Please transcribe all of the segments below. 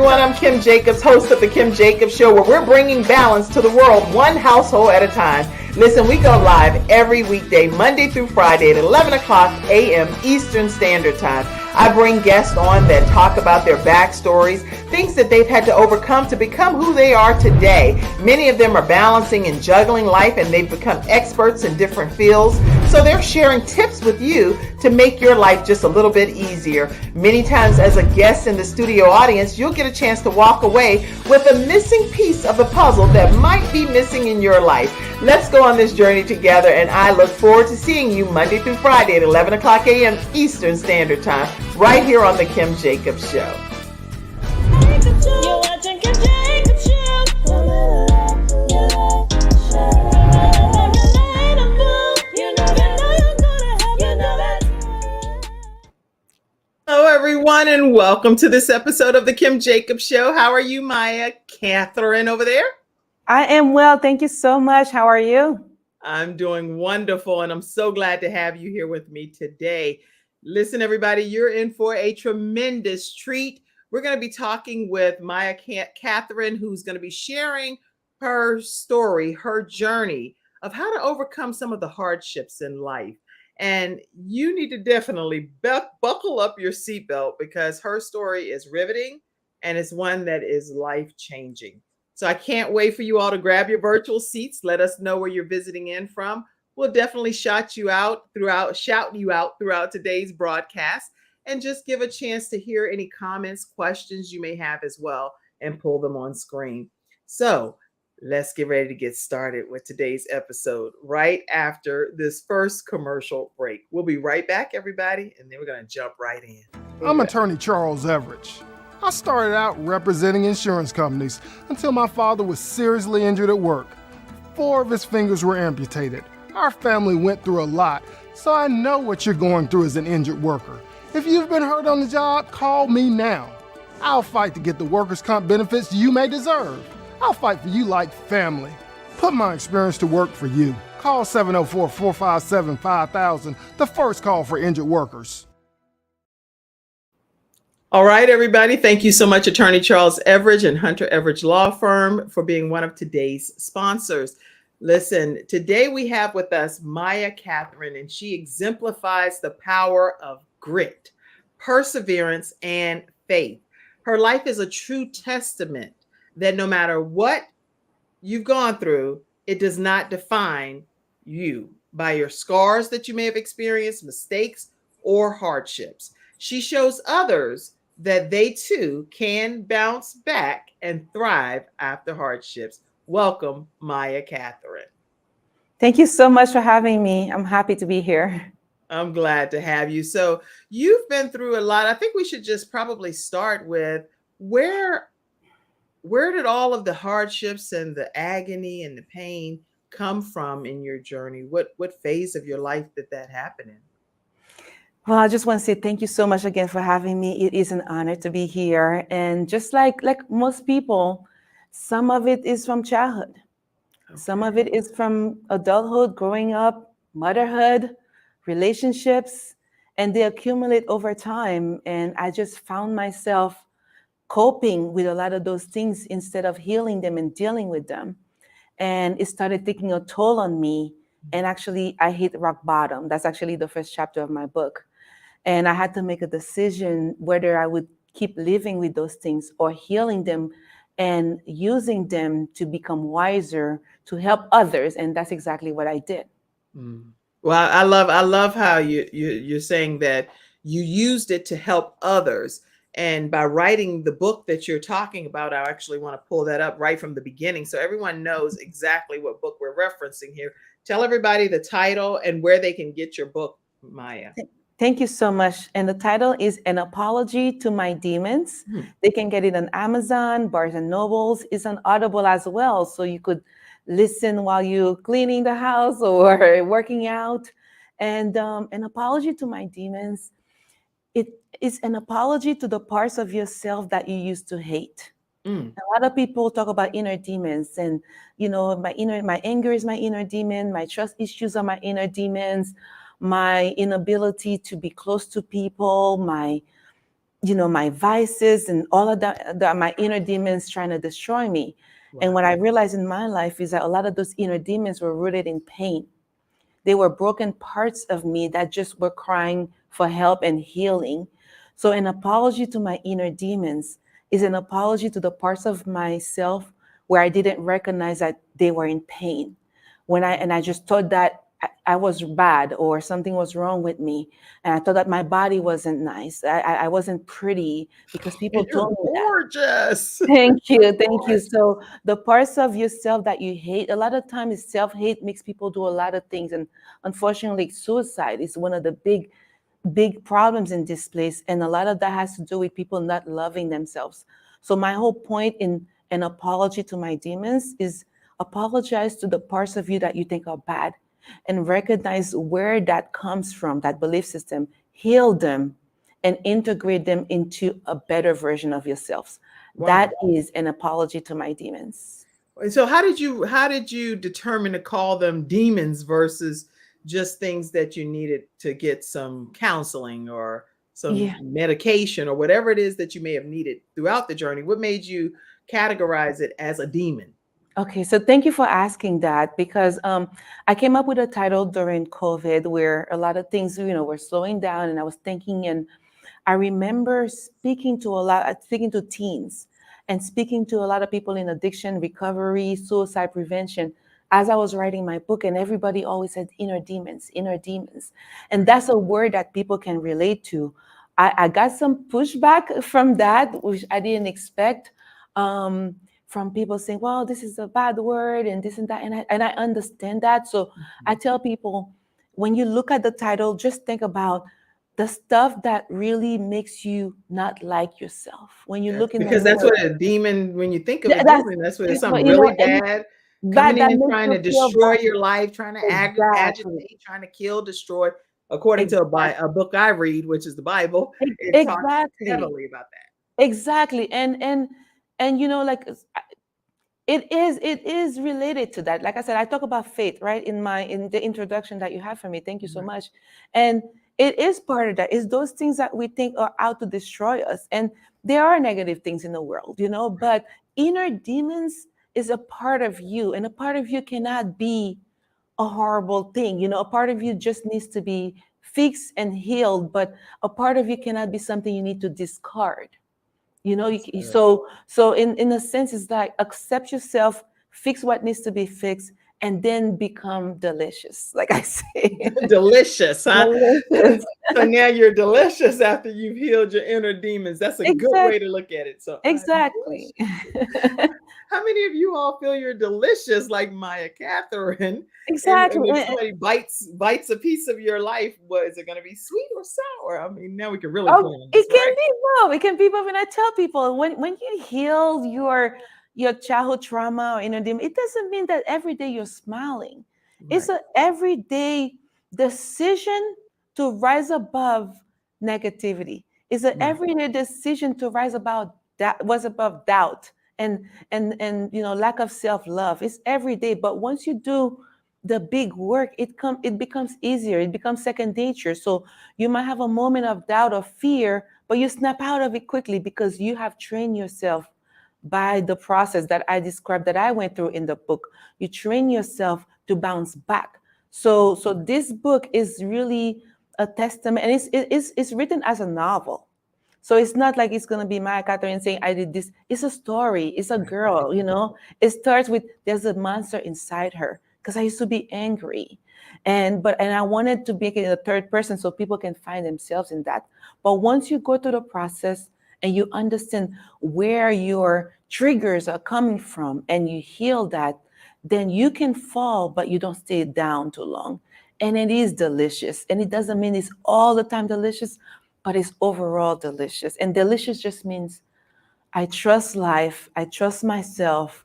everyone. I'm Kim Jacobs, host of The Kim Jacobs Show, where we're bringing balance to the world, one household at a time. Listen, we go live every weekday, Monday through Friday at 11 o'clock a.m. Eastern Standard Time. I bring guests on that talk about their backstories, things that they've had to overcome to become who they are today. Many of them are balancing and juggling life, and they've become experts in different fields. So they're sharing tips with you to make your life just a little bit easier. Many times as a guest in the studio audience, you'll get a chance to walk away with a missing piece of the puzzle that might be missing in your life. Let's go on this journey together, and I look forward to seeing you Monday through Friday at 11 o'clock a.m. Eastern Standard Time, right here on The Kim Jacobs Show. You're watching Kim Jacobs Show. Hello, everyone, and welcome to this episode of The Kim Jacobs Show. How are you, Maya Catherine, over there? I am well. Thank you so much. How are you? I'm doing wonderful, and I'm so glad to have you here with me today. Listen, everybody, you're in for a tremendous treat. We're going to be talking with Maya Catherine, who's going to be sharing her story, her journey of how to overcome some of the hardships in life. And you need to definitely buckle up your seatbelt, because her story is riveting and it's one that is life-changing. So I can't wait for you all to grab your virtual seats. Let us know where you're visiting in from. We'll definitely shout you out throughout today's broadcast, and just give a chance to hear any comments, questions you may have as well, and pull them on screen. So let's get ready to get started with today's episode right after this first commercial break. We'll be right back, everybody, and then we're going to jump right in. I'm attorney Charles Everidge. I started out representing insurance companies until my father was seriously injured at work. 4 of his fingers were amputated. Our family went through a lot, so I know what you're going through as an injured worker. If you've been hurt on the job, call me now. I'll fight to get the workers' comp benefits you may deserve. I'll fight for you like family. Put my experience to work for you. Call 704-457-5000, the first call for injured workers. All right, everybody. Thank you so much, Attorney Charles Everidge and Hunter Everidge Law Firm, for being one of today's sponsors. Listen, today we have with us Maya Catherine, and she exemplifies the power of grit, perseverance, and faith. Her life is a true testament that no matter what you've gone through, it does not define you by your scars that you may have experienced, mistakes, or hardships. She shows others that they too can bounce back and thrive after hardships. Welcome, Maya Catherine. Thank you so much for having me. I'm happy to be here. I'm glad to have you. So you've been through a lot. I think we should just probably start with where did all of the hardships and the agony and the pain come from in your journey? What phase of your life did that happen in? Well, I just want to say thank you so much again for having me. It is an honor to be here. And just like most people, some of it is from childhood. Okay. Some of it is from adulthood, growing up, motherhood, relationships, and they accumulate over time. And I just found myself coping with a lot of those things instead of healing them and dealing with them. And it started taking a toll on me. And actually, I hit rock bottom. That's actually the first chapter of my book. And I had to make a decision whether I would keep living with those things or healing them and using them to become wiser, to help others. And that's exactly what I did. Well, I love how you're saying that you used it to help others. And by writing the book that you're talking about, I actually want to pull that up right from the beginning so everyone knows exactly what book we're referencing here. Tell everybody the title and where they can get your book, Maya. Thank you so much. And the title is An Apology to My Demons. They can get it on Amazon, Barnes and Nobles. It's on Audible as well. So you could listen while you're cleaning the house or working out. And An Apology to My Demons, it is an apology to the parts of yourself that you used to hate. A lot of people talk about inner demons, and my anger is my inner demon, my trust issues are my inner demons, my inability to be close to people, my my vices and all of that, my inner demons trying to destroy me. And Wow. what I realized in my life is that a lot of those inner demons were rooted in pain. They were broken parts of me that just were crying for help and healing. So, an apology to my inner demons is an apology to the parts of myself where I didn't recognize that they were in pain. I just thought that I was bad or something was wrong with me, and I thought that my body wasn't nice. I wasn't pretty because people And you're told me that. gorgeous. Thank you. You're Thank you. gorgeous. So the parts of yourself that you hate, a lot of times self-hate makes people do a lot of things. And unfortunately, suicide is one of the big problems in this place. And a lot of that has to do with people not loving themselves. So my whole point in an apology to my demons is apologize to the parts of you that you think are bad and recognize where that comes from, that belief system, heal them and integrate them into a better version of yourselves. Wow. That is an apology to my demons. And so how did you determine to call them demons versus just things that you needed to get some counseling or some Yeah. medication or whatever it is that you may have needed throughout the journey? What made you categorize it as a demon? Okay, so thank you for asking that because I came up with a title during COVID where a lot of things, were slowing down, and I was thinking, and I remember speaking to teens and speaking to a lot of people in addiction, recovery, suicide prevention as I was writing my book, and everybody always said inner demons, inner demons. And that's a word that people can relate to. I got some pushback from that, which I didn't expect. From people saying, well, this is a bad word and this and that. And I understand that. So I tell people, when you look at the title, just think about the stuff that really makes you not like yourself. When you look in the Because that's mirror, what a demon, when you think of a that's demon, that's what it's but something really and bad bad coming in that and makes trying you to feel destroy bad. your life, trying to Exactly. agitate, trying to kill, destroy. According to Exactly. a book I read, which is the Bible, it talks Exactly. heavily about that. Exactly. And like it is related to that. Like I said, I talk about faith, right? In the introduction that you have for me. Thank you so Right. much. And it is part of that. It's those things that we think are out to destroy us. And there are negative things in the world, but inner demons is a part of you, and a part of you cannot be a horrible thing. A part of you just needs to be fixed and healed, but a part of you cannot be something you need to discard. That's good. So in a sense, it's like accept yourself, fix what needs to be fixed, and then become delicious, like I say. Delicious, huh? Delicious. So now you're delicious after you've healed your inner demons. That's a good way Exactly. to look at it. So I'm Exactly. delicious. How many of you all feel you're delicious like Maya Catherine? And Exactly. when somebody bites a piece of your life, what is it going to be, sweet or sour? I mean, now we can really play Oh, on it this, can right? be both. It can be both. And I tell people, when you heal your childhood trauma or inner demon, it doesn't mean that every day you're smiling. It's Right. an everyday decision to rise above negativity. It's an Right. everyday decision to rise above that was above doubt and lack of self-love. It's every day. But once you do the big work, it becomes easier. It becomes second nature. So you might have a moment of doubt or fear, but you snap out of it quickly because you have trained yourself by the process that I described, that I went through in the book. You train yourself to bounce back. So this book is really a testament, and it's written as a novel. So it's not like it's gonna be Maya Catherine saying, I did this. It's a story, it's a Right. girl. It starts with there's a monster inside her. Because I used to be angry. And I wanted to make it in the third person so people can find themselves in that. But once you go through the process and you understand where your triggers are coming from and you heal that, then you can fall, but you don't stay down too long. And it is delicious. And it doesn't mean it's all the time delicious, but it's overall delicious. And delicious just means I trust life, I trust myself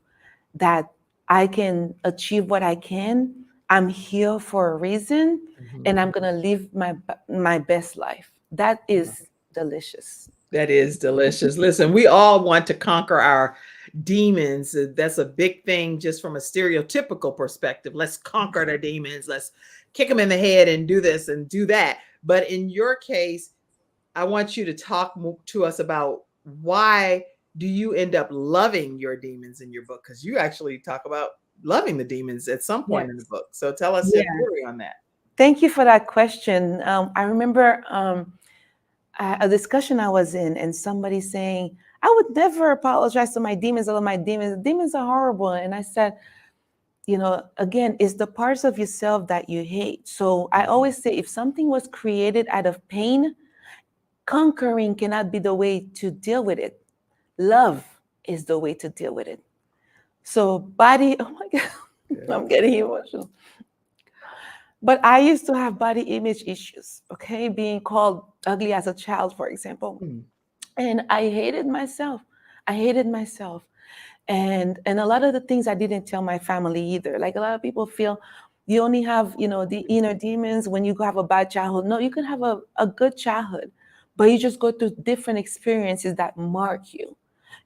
that I can achieve what I can. I'm here for a reason, Mhm. and I'm gonna live my best life. That is delicious. That is delicious. Listen, we all want to conquer our demons. That's a big thing just from a stereotypical perspective. Let's conquer the demons. Let's kick them in the head and do this and do that. But in your case, I want you to talk to us about why do you end up loving your demons in your book? Because you actually talk about loving the demons at some point in the Yes. book. So tell us your Yeah. theory on that. Thank you for that question. I remember a discussion I was in, and somebody saying, I would never apologize to my demons. All of my demons, demons are horrible. And I said, again, it's the parts of yourself that you hate. So I always say, if something was created out of pain, conquering cannot be the way to deal with it. Love is the way to deal with it. So body, oh my God, I'm getting emotional. But I used to have body image issues, okay? Being called ugly as a child, for example. Mm. And I hated myself. I hated myself. And a lot of the things I didn't tell my family either. Like a lot of people feel you only have, the inner demons when you have a bad childhood. No, you can have a good childhood, but you just go through different experiences that mark you.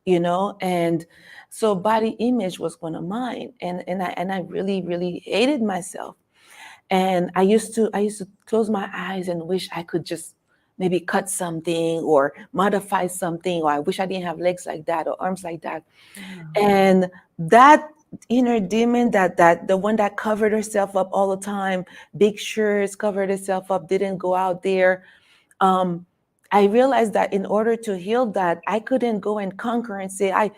And so body image was one of mine. And I really, really hated myself. And I used to close my eyes and wish I could just maybe cut something or modify something, or I wish I didn't have legs like that or arms like that. And that inner demon, that the one that covered herself up all the time, big shirts, covered herself up, didn't go out there. I realized that in order to heal that, I couldn't go and conquer and say, I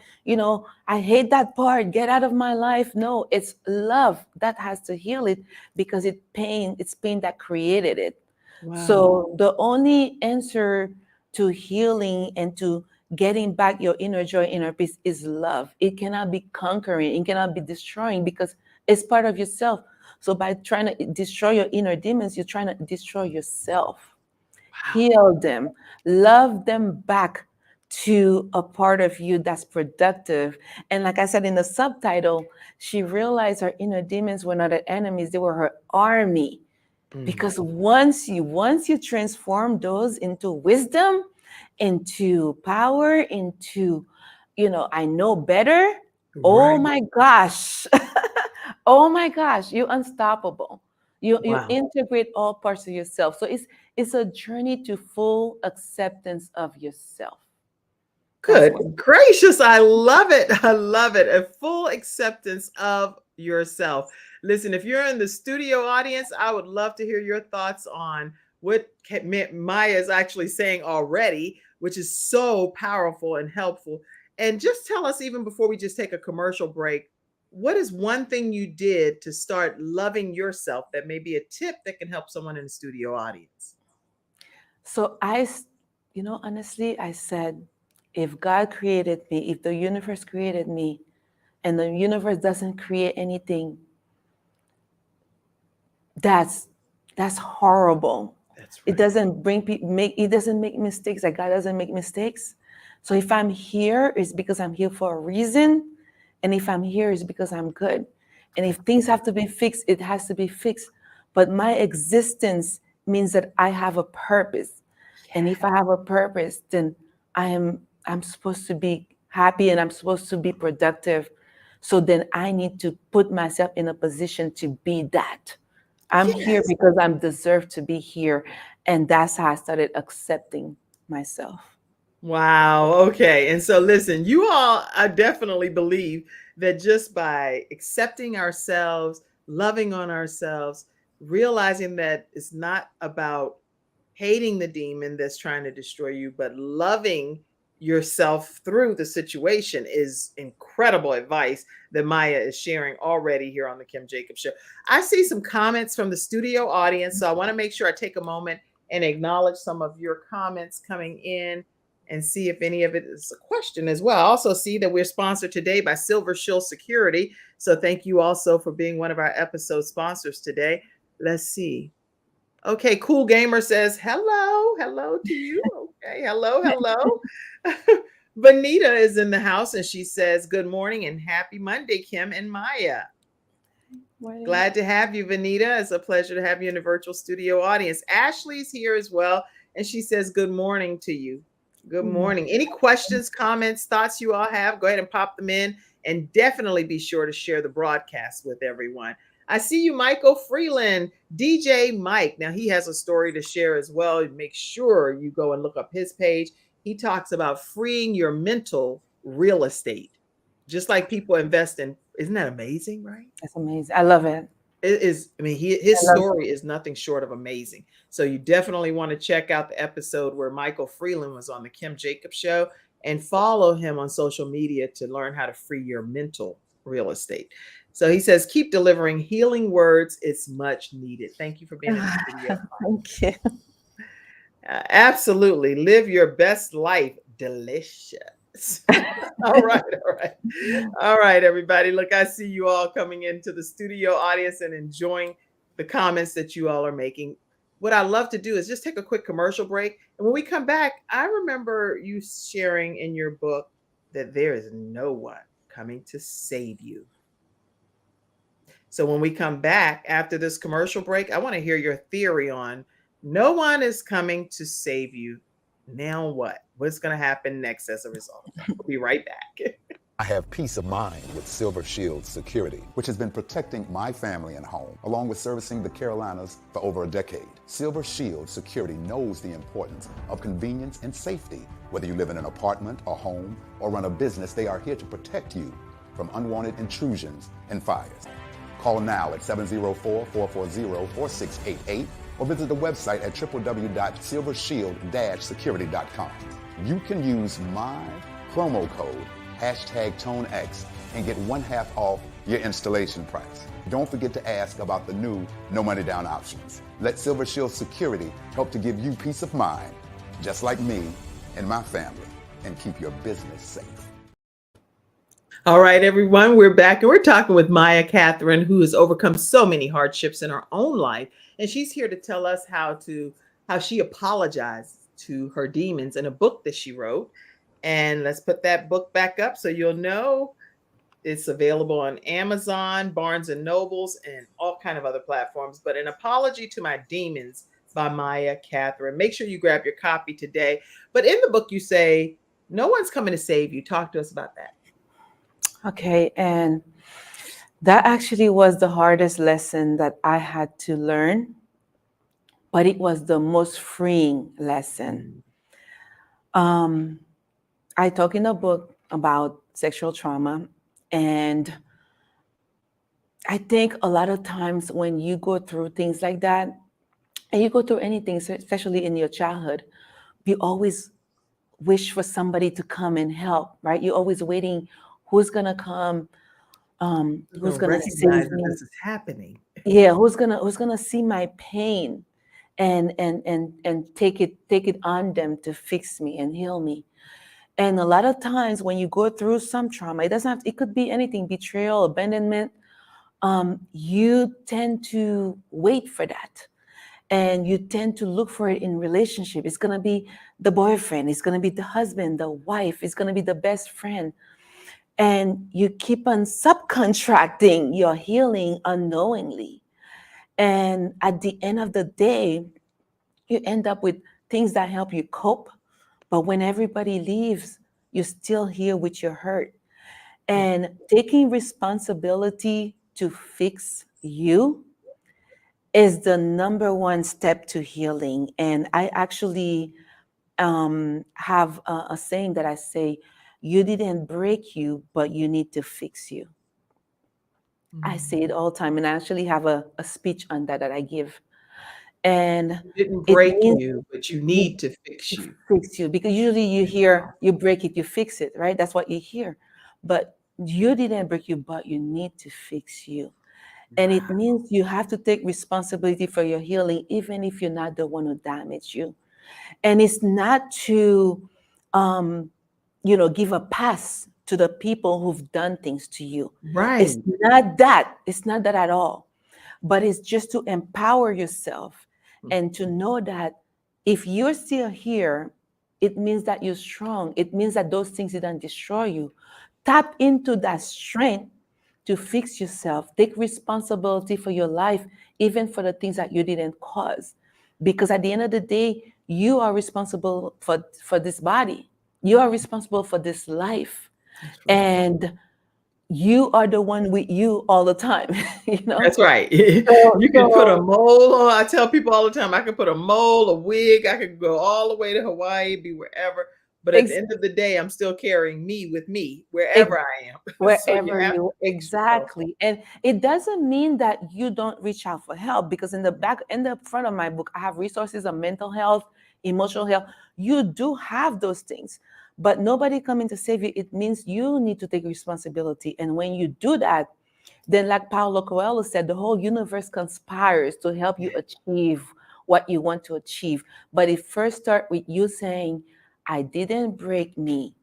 hate that part, get out of my life. No, it's love that has to heal it, because it's pain that created it. Wow. So the only answer to healing and to getting back your inner joy, inner peace is love. It cannot be conquering, it cannot be destroying, because it's part of yourself. So by trying to destroy your inner demons, you're trying to destroy yourself. Heal them, love them back to a part of you that's productive. And like I said in the subtitle, she realized her inner demons were not her enemies, they were her army. Because once you transform those into wisdom, into power, into I know better. Oh Right. my gosh. Oh my gosh, you're unstoppable. You Wow. integrate all parts of yourself. So it's a journey to full acceptance of yourself. That's Good what. gracious. I love it. I love it. A full acceptance of yourself. Listen, if you're in the studio audience, I would love to hear your thoughts on what Maya is actually saying already, which is so powerful and helpful. And just tell us, even before we just take a commercial break, what is one thing you did to start loving yourself that may be a tip that can help someone in the studio audience? So honestly, I said, if God created me, if the universe created me, and the universe doesn't create anything, that's horrible. That's It right. doesn't it doesn't make mistakes. Like God doesn't make mistakes. So if I'm here, it's because I'm here for a reason. And if I'm here, it's because I'm good. And if things have to be fixed, it has to be fixed. But my existence means that I have a purpose. And if I have a purpose, then I'm supposed to be happy and I'm supposed to be productive. So then I need to put myself in a position to be that. I'm here Yes. because I'm deserved to be here. And that's how I started accepting myself. Wow. Okay. And so, listen, you all, I definitely believe that just by accepting ourselves, loving on ourselves, realizing that it's not about hating the demon that's trying to destroy you, but loving yourself through the situation is incredible advice that Maya is sharing already here on the Kim Jacobs Show. I see some comments from the studio audience, so I want to make sure I take a moment and acknowledge some of your comments coming in and see if any of it is a question as well. I also see that we're sponsored today by Silver Shield Security. So thank you also for being one of our episode sponsors today. Let's see. Okay, Cool Gamer says, hello, hello to you. Okay, hello, hello. Bonita is in the house and she says, good morning and happy Monday, Kim and Maya. Glad to have you, Vanita. It's a pleasure to have you in the virtual studio audience. Ashley's here as well, and she says, good morning to you. Good morning. Any questions, comments, thoughts you all have, go ahead and pop them in, and definitely be sure to share the broadcast with everyone. I see you, Michael Freeland, DJ Mike. Now, he has a story to share as well. Make sure you go and look up his page. He talks about freeing your mental real estate, just like people invest in. Isn't that amazing, right? That's amazing. I love it. It is. I mean, his story is nothing short of amazing. So you definitely want to check out the episode where Michael Freeland was on the Kim Jacobs show, and follow him on social media to learn how to free your mental real estate. So he says, keep delivering healing words. It's much needed. Thank you for being in the studio. Thank you. Absolutely. Live your best life. Delicious. All right, everybody. Look, I see you all coming into the studio audience and enjoying the comments that you all are making. What I love to do is just take a quick commercial break. And when we come back, I remember you sharing in your book that there is no one coming to save you. So when we come back after this commercial break, I want to hear your theory on no one is coming to save you. Now what? What's going to happen next as a result? We'll be right back. I have peace of mind with Silver Shield Security, which has been protecting my family and home, along with servicing the Carolinas for over a decade. Silver Shield Security knows the importance of convenience and safety. Whether you live in an apartment, a home, or run a business, they are here to protect you from unwanted intrusions and fires. Call now at 704-440-4688 or visit the website at www.silvershield-security.com. You can use my promo code #ToneX and get 1/2 off your installation price. Don't forget to ask about the new no money down options. Let Silver Shield Security help to give you peace of mind, just like me and my family, and keep your business safe. All right, everyone, we're back and we're talking with Maya Catherine, who has overcome so many hardships in her own life. And she's here to tell us how she apologized to her demons in a book that she wrote. And let's put that book back up so you'll know it's available on Amazon, Barnes and Nobles, and all kind of other platforms. But An Apology to My Demons by Maya Catherine. Make sure you grab your copy today. But in the book, you say, no one's coming to save you. Talk to us about that. Okay, and that actually was the hardest lesson that I had to learn, but it was the most freeing lesson. I talk in a book about sexual trauma, and I think a lot of times when you go through things like that, and you go through anything, especially in your childhood, you always wish for somebody to come and help, right? You're always waiting. Who's gonna come? Who's gonna save me? This is happening. Yeah, who's gonna see my pain and take it on them to fix me and heal me? And a lot of times when you go through some trauma, it could be anything, betrayal, abandonment. You tend to wait for that. And you tend to look for it in relationship. It's gonna be the boyfriend, it's gonna be the husband, the wife, it's gonna be the best friend. And you keep on subcontracting your healing unknowingly. And at the end of the day, you end up with things that help you cope. But when everybody leaves, you're still here with your hurt. And taking responsibility to fix you is the number one step to healing. And I actually have a saying that I say, you didn't break you, but you need to fix you. I say it all the time, and I actually have a speech on that I give. And You didn't break you, but you need to fix you. Fix you, because usually you hear you break it, you fix it, right? That's what you hear. But you didn't break you, but you need to fix you. And it means you have to take responsibility for your healing, even if you're not the one who damaged you. And it's not to give a pass to the people who've done things to you. Right. It's not that. It's not that at all. But it's just to empower yourself and to know that if you're still here, it means that you're strong. It means that those things didn't destroy you. Tap into that strength to fix yourself. Take responsibility for your life, even for the things that you didn't cause. Because at the end of the day, you are responsible for this body. You are responsible for this life. And you are the one with you all the time. That's right. So, You can put a mole on. I tell people all the time, I can put a mole, a wig. I could go all the way to Hawaii, be wherever. But at the ex- end of the day, I'm still carrying me with me ex- wherever I am. So you wherever have you to fix yourself. exactly. And it doesn't mean that you don't reach out for help, because in the back, in the front of my book, I have resources on mental health, emotional health. You do have those things, but nobody coming to save you. It means you need to take responsibility. And when you do that, then, like Paulo Coelho said, the whole universe conspires to help you achieve what you want to achieve. But it first starts with you saying, I didn't break me,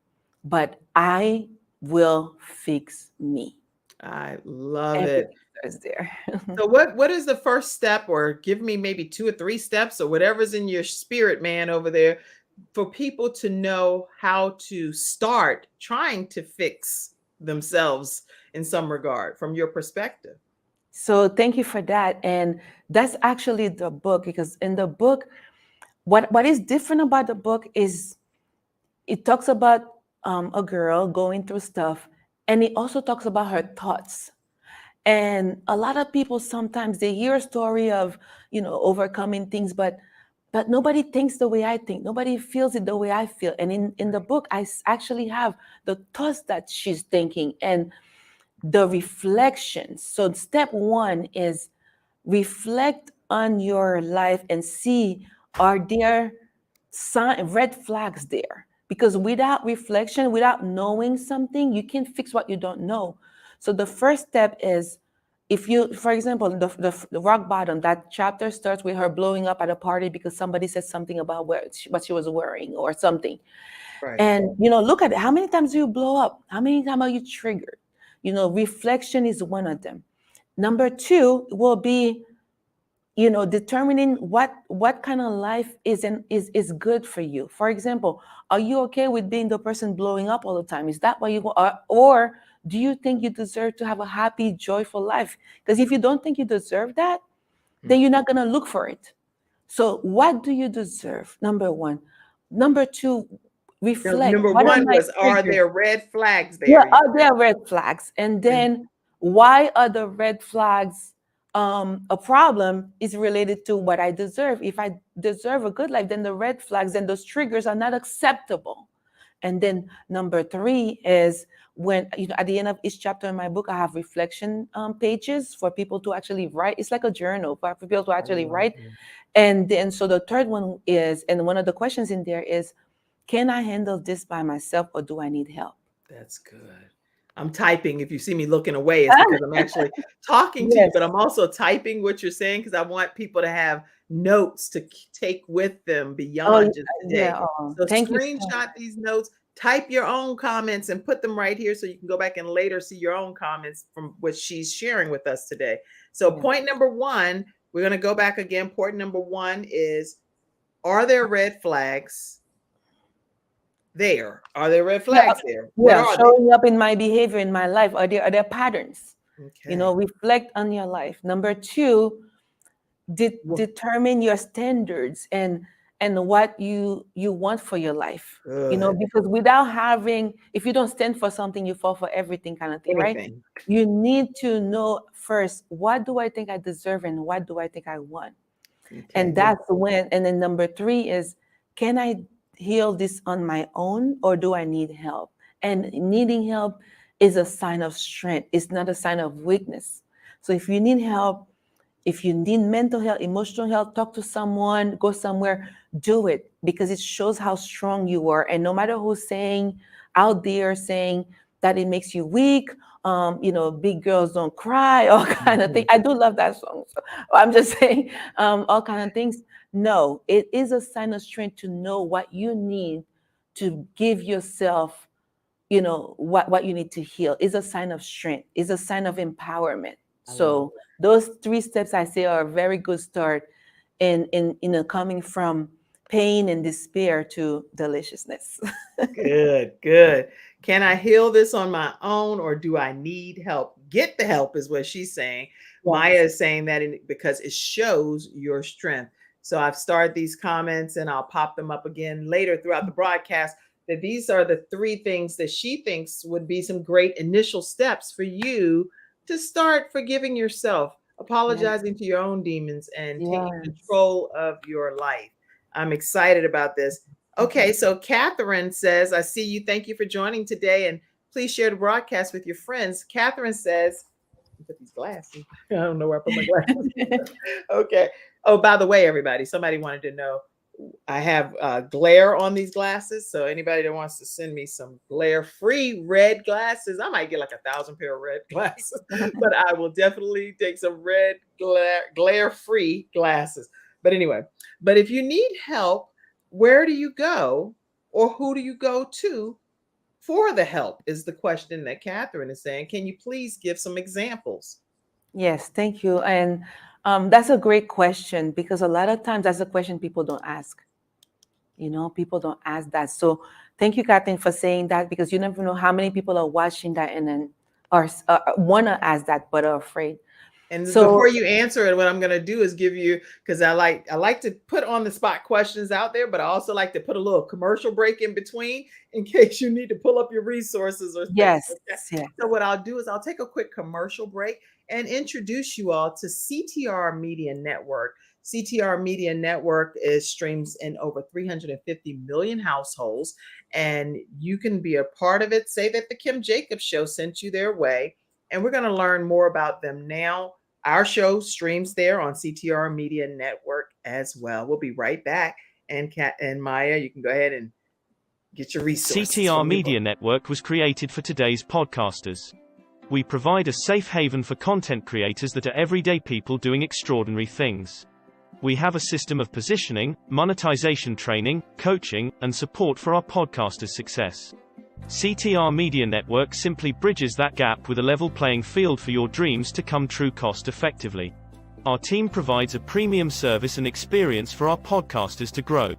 but I will fix me. I love it. Everything starts there. So what is the first step, or give me maybe 2 or 3 steps or whatever's in your spirit, man, over there, for people to know how to start trying to fix themselves in some regard from your perspective? So thank you for that. And that's actually the book, because in the book, what is different about the book is it talks about a girl going through stuff, and it also talks about her thoughts. And a lot of people, sometimes they hear a story of, overcoming things, but nobody thinks the way I think. Nobody feels it the way I feel. And in the book, actually have the thoughts that she's thinking and the reflections. So step one is reflect on your life and see, are there red flags there? Because without reflection, without knowing something, you can't fix what you don't know. So the first step is, if you, for example, the rock bottom, that chapter starts with her blowing up at a party because somebody said something about what she was wearing or something. Right. And look at it. How many times do you blow up? How many times are you triggered? Reflection is one of them. Number two will be, determining what kind of life is good for you. For example, are you okay with being the person blowing up all the time? Is that what you want? Or do you think you deserve to have a happy, joyful life? Because if you don't think you deserve that, then you're not going to look for it. So what do you deserve? Number one. Number two, reflect. Number What are one my was, are triggers? there red flags Yeah, there? You are said. there red flags? And And then why are the red flags a problem is related to what I deserve. If I deserve a good life, then the red flags and those triggers are not acceptable. And then number three is, when at the end of each chapter in my book, I have reflection pages for people to actually write. It's like a journal for people to I actually love write. it. And then so the third one is, and one of the questions in there is, can I handle this by myself, or do I need help? That's good. I'm typing. If you see me looking away, it's because I'm actually talking to you, Yes. but I'm also typing what you're saying because I want people to have notes to take with them Oh, beyond just yeah. today. Oh, So thank you so screenshot these notes, type your own comments, and put them right here so you can go back and later see your own comments from what she's sharing with us today. So, much. point number one, we're going to go back again. Point number one is, are there red flags there? Are there red Yeah, flags there? What yeah, are they? showing up in my behavior in my life. Are there patterns? Okay. Reflect on your life. Number two, Well, determine your standards and what you want for your life. good. Because without having, if you don't stand for something, you fall for everything, kind of thing, right? Anything. You need to know first, what do I think I deserve and what do I think I want? And Okay. that's when, and then number three is, can I heal this on my own, or do I need help? And needing help is a sign of strength. It's not a sign of weakness. So if you need help, if you need mental health, emotional health, talk to someone, go somewhere, do it, because it shows how strong you are. And no matter who's saying out there saying that it makes you weak, big girls don't cry, all kind of thing. I do love that song. So I'm just saying, all kind of things. No, it is a sign of strength to know what you need to give yourself, what you need to heal. Is a sign of strength, is a sign of empowerment. I love So those three steps, I say, are a very good start in coming from pain and despair to deliciousness. Good, good. Can I heal this on my own, or do I need help? Get the help is what she's saying. Maya Yes. is saying that because it shows your strength. So I've started these comments and I'll pop them up again later throughout the broadcast. that these are the 3 things that she thinks would be some great initial steps for you to start forgiving yourself, apologizing to your own demons, and taking Yes. control of your life. I'm excited about this. Okay, so Catherine says, I see you. Thank you for joining today. And please share the broadcast with your friends. Catherine says, put these glasses. I don't know where I put my glasses. Okay. Oh, by the way, everybody, somebody wanted to know, I have glare on these glasses. So anybody that wants to send me some glare-free red glasses, I might get like 1,000 pair of red glasses, but I will definitely take some red glare-free glasses. But anyway, but if you need help, where do you go, or who do you go to for the help is the question that Catherine is saying. Can you please give some examples? Yes, thank you. And that's a great question, because a lot of times that's a question people don't ask. People don't ask that. So thank you, Catherine, for saying that, because you never know how many people are watching that and then are want to ask that but are afraid. And So before you answer it, what I'm going to do is give you, because I like to put on the spot questions out there, but I also like to put a little commercial break in between in case you need to pull up your resources or things. yes, Okay? yes. So what I'll do is I'll take a quick commercial break and introduce you all to CTR Media Network. CTR Media Network streams in over 350 million households, and you can be a part of it. Say that the Kim Jacobs Show sent you their way, and we're going to learn more about them now. Our show streams there on CTR Media Network as well. We'll be right back. And Kat and Maya, you can go ahead and get your resources. CTR Media Network was created for today's podcasters. We provide a safe haven for content creators that are everyday people doing extraordinary things. We have a system of positioning, monetization training, coaching, and support for our podcasters' success. CTR Media Network simply bridges that gap with a level playing field for your dreams to come true cost-effectively. Our team provides a premium service and experience for our podcasters to grow.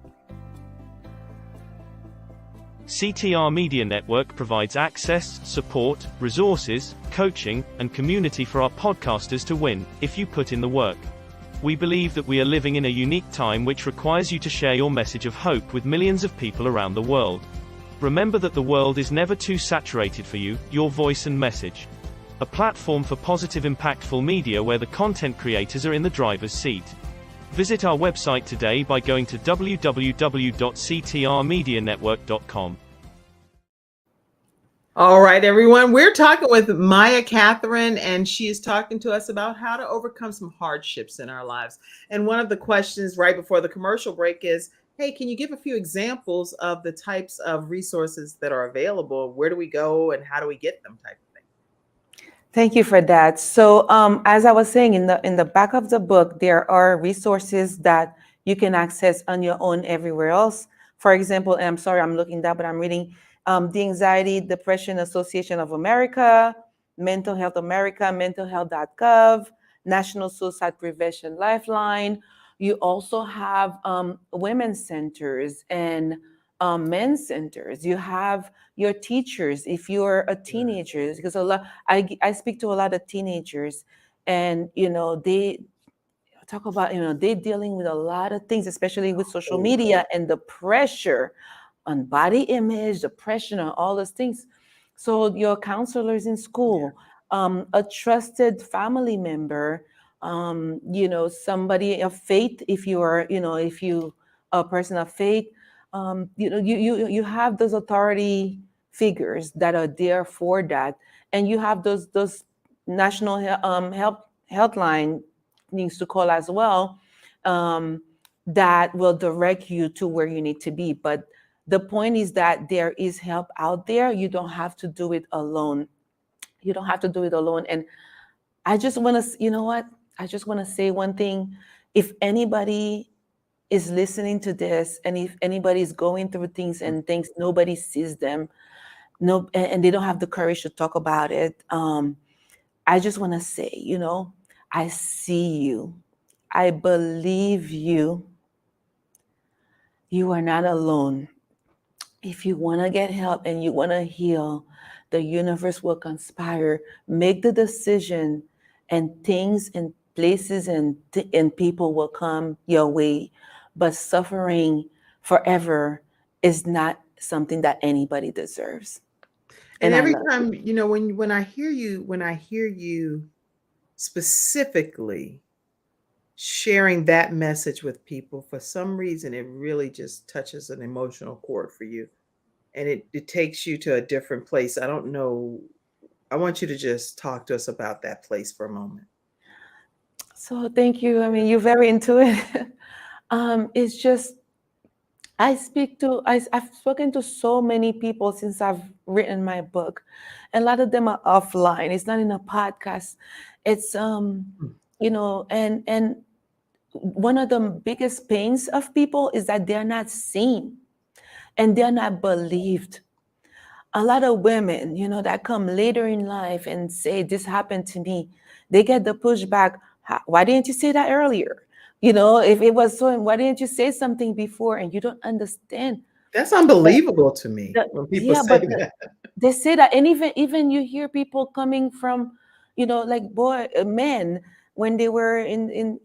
CTR Media Network provides access, support, resources, coaching, and community for our podcasters to win, if you put in the work. We believe that we are living in a unique time which requires you to share your message of hope with millions of people around the world. Remember that the world is never too saturated for you, your voice and message. A platform for positive, impactful media where the content creators are in the driver's seat. Visit our website today by going to www.ctrmedianetwork.com. All right, everyone. We're talking with Maya Catherine, and she is talking to us about how to overcome some hardships in our lives. And one of the questions right before the commercial break is, hey, can you give a few examples of the types of resources that are available? Where do we go and how do we get them, type of thing? Thank you for that. So as I was saying, in the back of the book, there are resources that you can access on your own everywhere else. For example, and I'm sorry, I'm looking down, but I'm reading the Anxiety Depression Association of America, Mental Health America, mentalhealth.gov, National Suicide Prevention Lifeline. You also have women's centers and men's centers. You have your teachers if you're a teenager, because I speak to a lot of teenagers, and they talk about they're dealing with a lot of things, especially with social media and the pressure on body image, depression, and all those things. So your counselors in school, a trusted family member, somebody of faith, if you are, if you are a person of faith, you have those authority figures that are there for that, and you have those national healthline needs to call as well, that will direct you to where you need to be. But the point is that there is help out there. You don't have to do it alone. You don't have to do it alone. And I just want to, I just want to say one thing. If anybody is listening to this, and if anybody is going through things and thinks nobody sees them, and they don't have the courage to talk about it, I just want to say, I see you. I believe you. You are not alone. If you want to get help and you want to heal, the universe will conspire. Make the decision, and things and places and people will come your way. But suffering forever is not something that anybody deserves. And And I every love time, when I hear you specifically sharing that message with people, for some reason, it really just touches an emotional chord for you. And it takes you to a different place. I don't know. I want you to just talk to us about that place for a moment. So thank you. I mean, you're very into it. It's just I've spoken to so many people since I've written my book. A lot of them are offline. It's not in a podcast. It's Mm. and one of the biggest pains of people is that they're not seen and they're not believed. A lot of women, that come later in life and say, this happened to me, they get the pushback. Why didn't you say that earlier? If it was so, why didn't you say something before? And you don't understand. That's unbelievable to me when people Yeah, say but that. they say that, and even you hear people coming from, like men, when they were in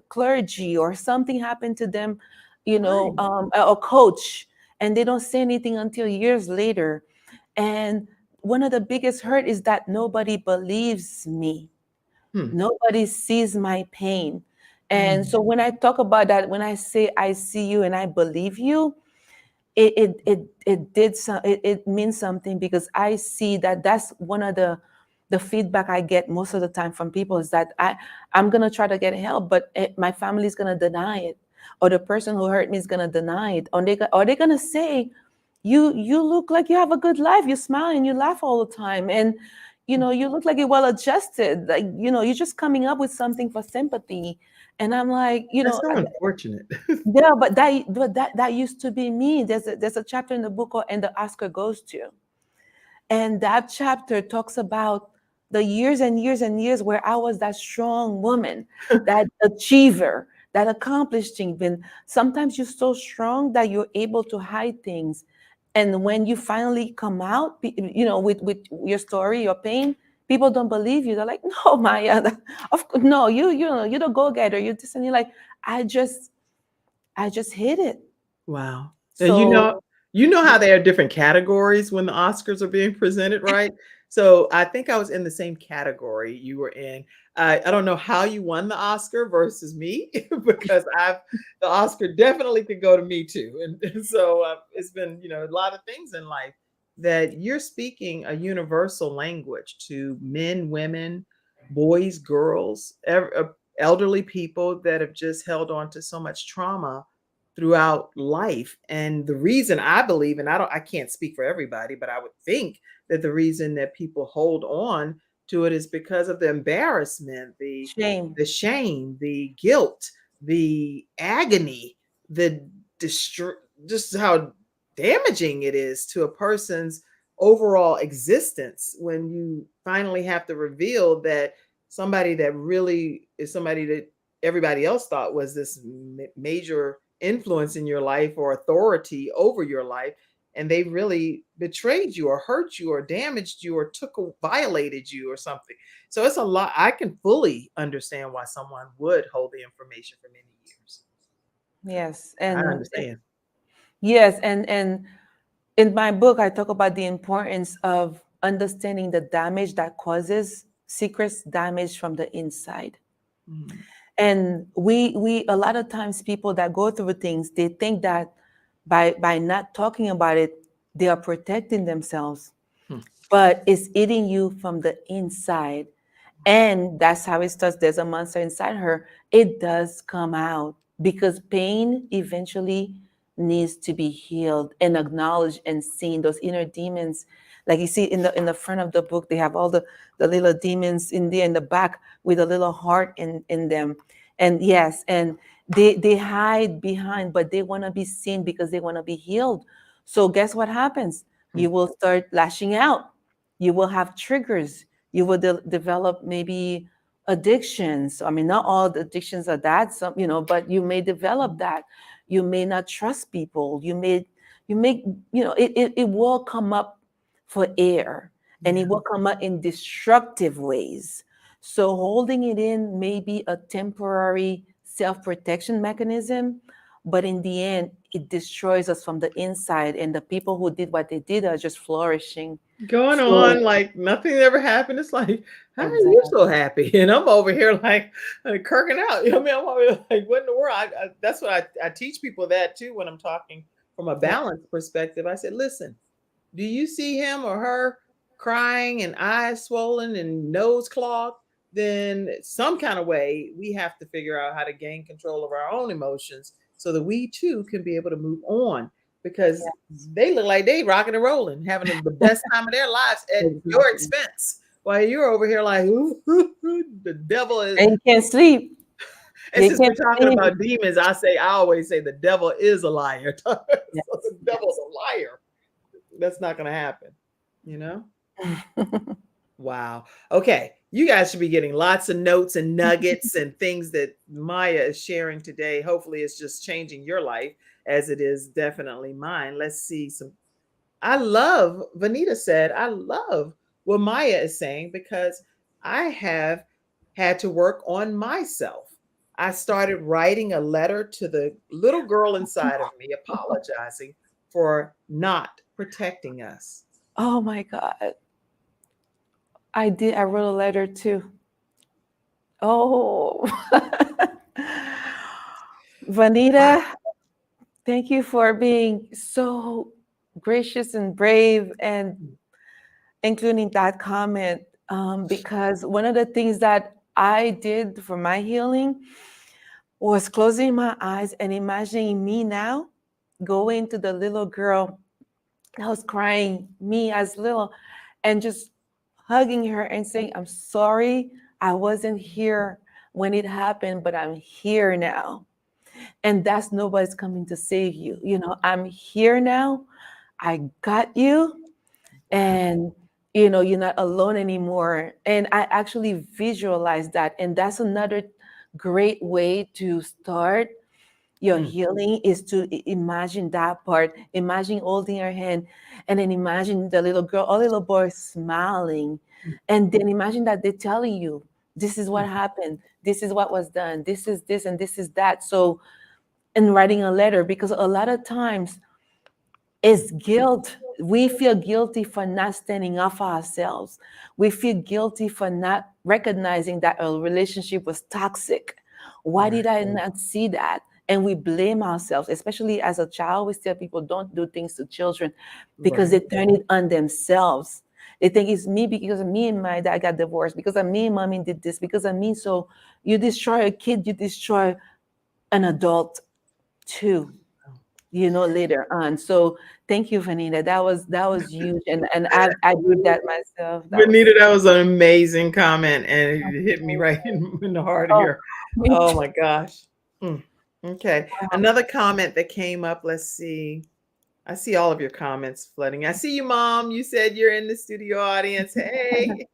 clergy, or something happened to them, Right. a coach, and they don't say anything until years later. And one of the biggest hurt is that nobody believes me. Hmm. Nobody sees my pain. And Mm. so when I talk about that, when I say I see you and I believe you, it means something, because I see that that's one of the feedback I get most of the time from people, is that I'm gonna try to get help, but my family's gonna deny it, or the person who hurt me is gonna deny it, or they're gonna say, you look like you have a good life, you smile and you laugh all the time, and you look like you're well adjusted, like you're just coming up with something for sympathy. And I'm like, That's so unfortunate. yeah, but that used to be me. There's a chapter in the book called "And the Oscar Goes To," and that chapter talks about the years and years and years where I was that strong woman, that achiever, that accomplished things. And sometimes you're so strong that you're able to hide things, and when you finally come out, with your story, your pain, people don't believe you. They're like, "No, Maya, no, you're the go-getter. You're this," and you're like, I just hit it. Wow. And So how there are different categories when the Oscars are being presented, right? So I think I was in the same category you were in. I don't know how you won the Oscar versus me because the Oscar definitely could go to me too. And so it's been, a lot of things in life that you're speaking a universal language to men, women, boys, girls, elderly people that have just held on to so much trauma throughout life. And the reason I believe, and I can't speak for everybody, but I would think that the reason that people hold on to it is because of the embarrassment, shame. the shame, the guilt, the agony, the just how damaging it is to a person's overall existence when you finally have to reveal that somebody that really is somebody that everybody else thought was this major influence in your life or authority over your life, and they really betrayed you or hurt you or damaged you or violated you or something. So it's a lot. I can fully understand why someone would hold the information for many years. Yes, I and understand. yes, and in my book, I talk about the importance of understanding the damage that causes secrets damage from the inside. Mhm. And we a lot of times, people that go through things, they think that by not talking about it, they are protecting themselves, Hmm. but it's eating you from the inside. And that's how it starts. There's a monster inside her. It does come out, because pain eventually needs to be healed and acknowledged and seen. Those inner demons, like you see in the front of the book, they have all the little demons in there in the back with a little heart in them. And yes, and they hide behind, but they want to be seen because they want to be healed. So guess what happens? Hmm. You will start lashing out. You will have triggers. You will develop maybe addictions. I mean, not all the addictions are that, some, but you may develop that. You may not trust people. It will come up for air, and Yeah. it will come up in destructive ways. So holding it in may be a temporary self-protection mechanism, but in the end, it destroys us from the inside. And the people who did what they did are just flourishing. Going So on like nothing ever happened. It's like, how are you exactly. so happy? And I'm over here like kirking out. You know what I mean? I'm over here like, what in the world? That's what I teach people that too when I'm talking from a Yeah. balance perspective. I said, listen, do you see him or her crying and eyes swollen and nose clogged? Then some kind of way we have to figure out how to gain control of our own emotions so that we too can be able to move on, because they look like they rocking and rolling, having the best time of their lives at your Exactly. expense, while you're over here like, ooh, the devil is. And you can't sleep. And They since we're can't talking sleep. about demons, I always say the devil is a liar. So Yes. the devil's a liar. That's not going to happen, you know? Wow. Okay. You guys should be getting lots of notes and nuggets and things that Maya is sharing today. Hopefully, it's just changing your life as it is definitely mine. Let's see some. I love, Vanita said, I love what Maya is saying because I have had to work on myself. I started writing a letter to the little girl inside of me, apologizing for not protecting us. Oh my God. I did. I wrote a letter too. Oh, Wow. Vanita, thank you for being so gracious and brave and including that comment. Because one of the things that I did for my healing was closing my eyes and imagining me now going to the little girl that was crying, me as little, and just hugging her and saying, I'm sorry I wasn't here when it happened, but I'm here now. And that's nobody's coming to save you. You know, I'm here now. I got you. And you know, you're not alone anymore. And I actually visualize that. And that's another great way to start your Mm. healing is to imagine that part. Imagine holding her hand and then imagine the little girl or little boy smiling. And then imagine that they're telling you, this is what happened. This is what was done. This is this and this is that. So, and writing a letter, because a lot of times it's guilt. We feel guilty for not standing up for ourselves. We feel guilty for not recognizing that a relationship was toxic. Why Right. did I not see that? And we blame ourselves, especially as a child. We tell people don't do things to children because they Right. turn it on themselves. They think it's me because of me and my dad got divorced, because of me and mommy did this, because of me. So you destroy a kid, you destroy an adult too, you know, later on. So thank you, Vanita. That was huge. And I did that myself. That was Benita, that was an amazing comment, and it hit me right in the heart oh, here. me Oh too. my gosh. Mm. Okay. Another comment that came up. Let's see. I see all of your comments flooding. I see you, Mom. You said you're in the studio audience. Hey.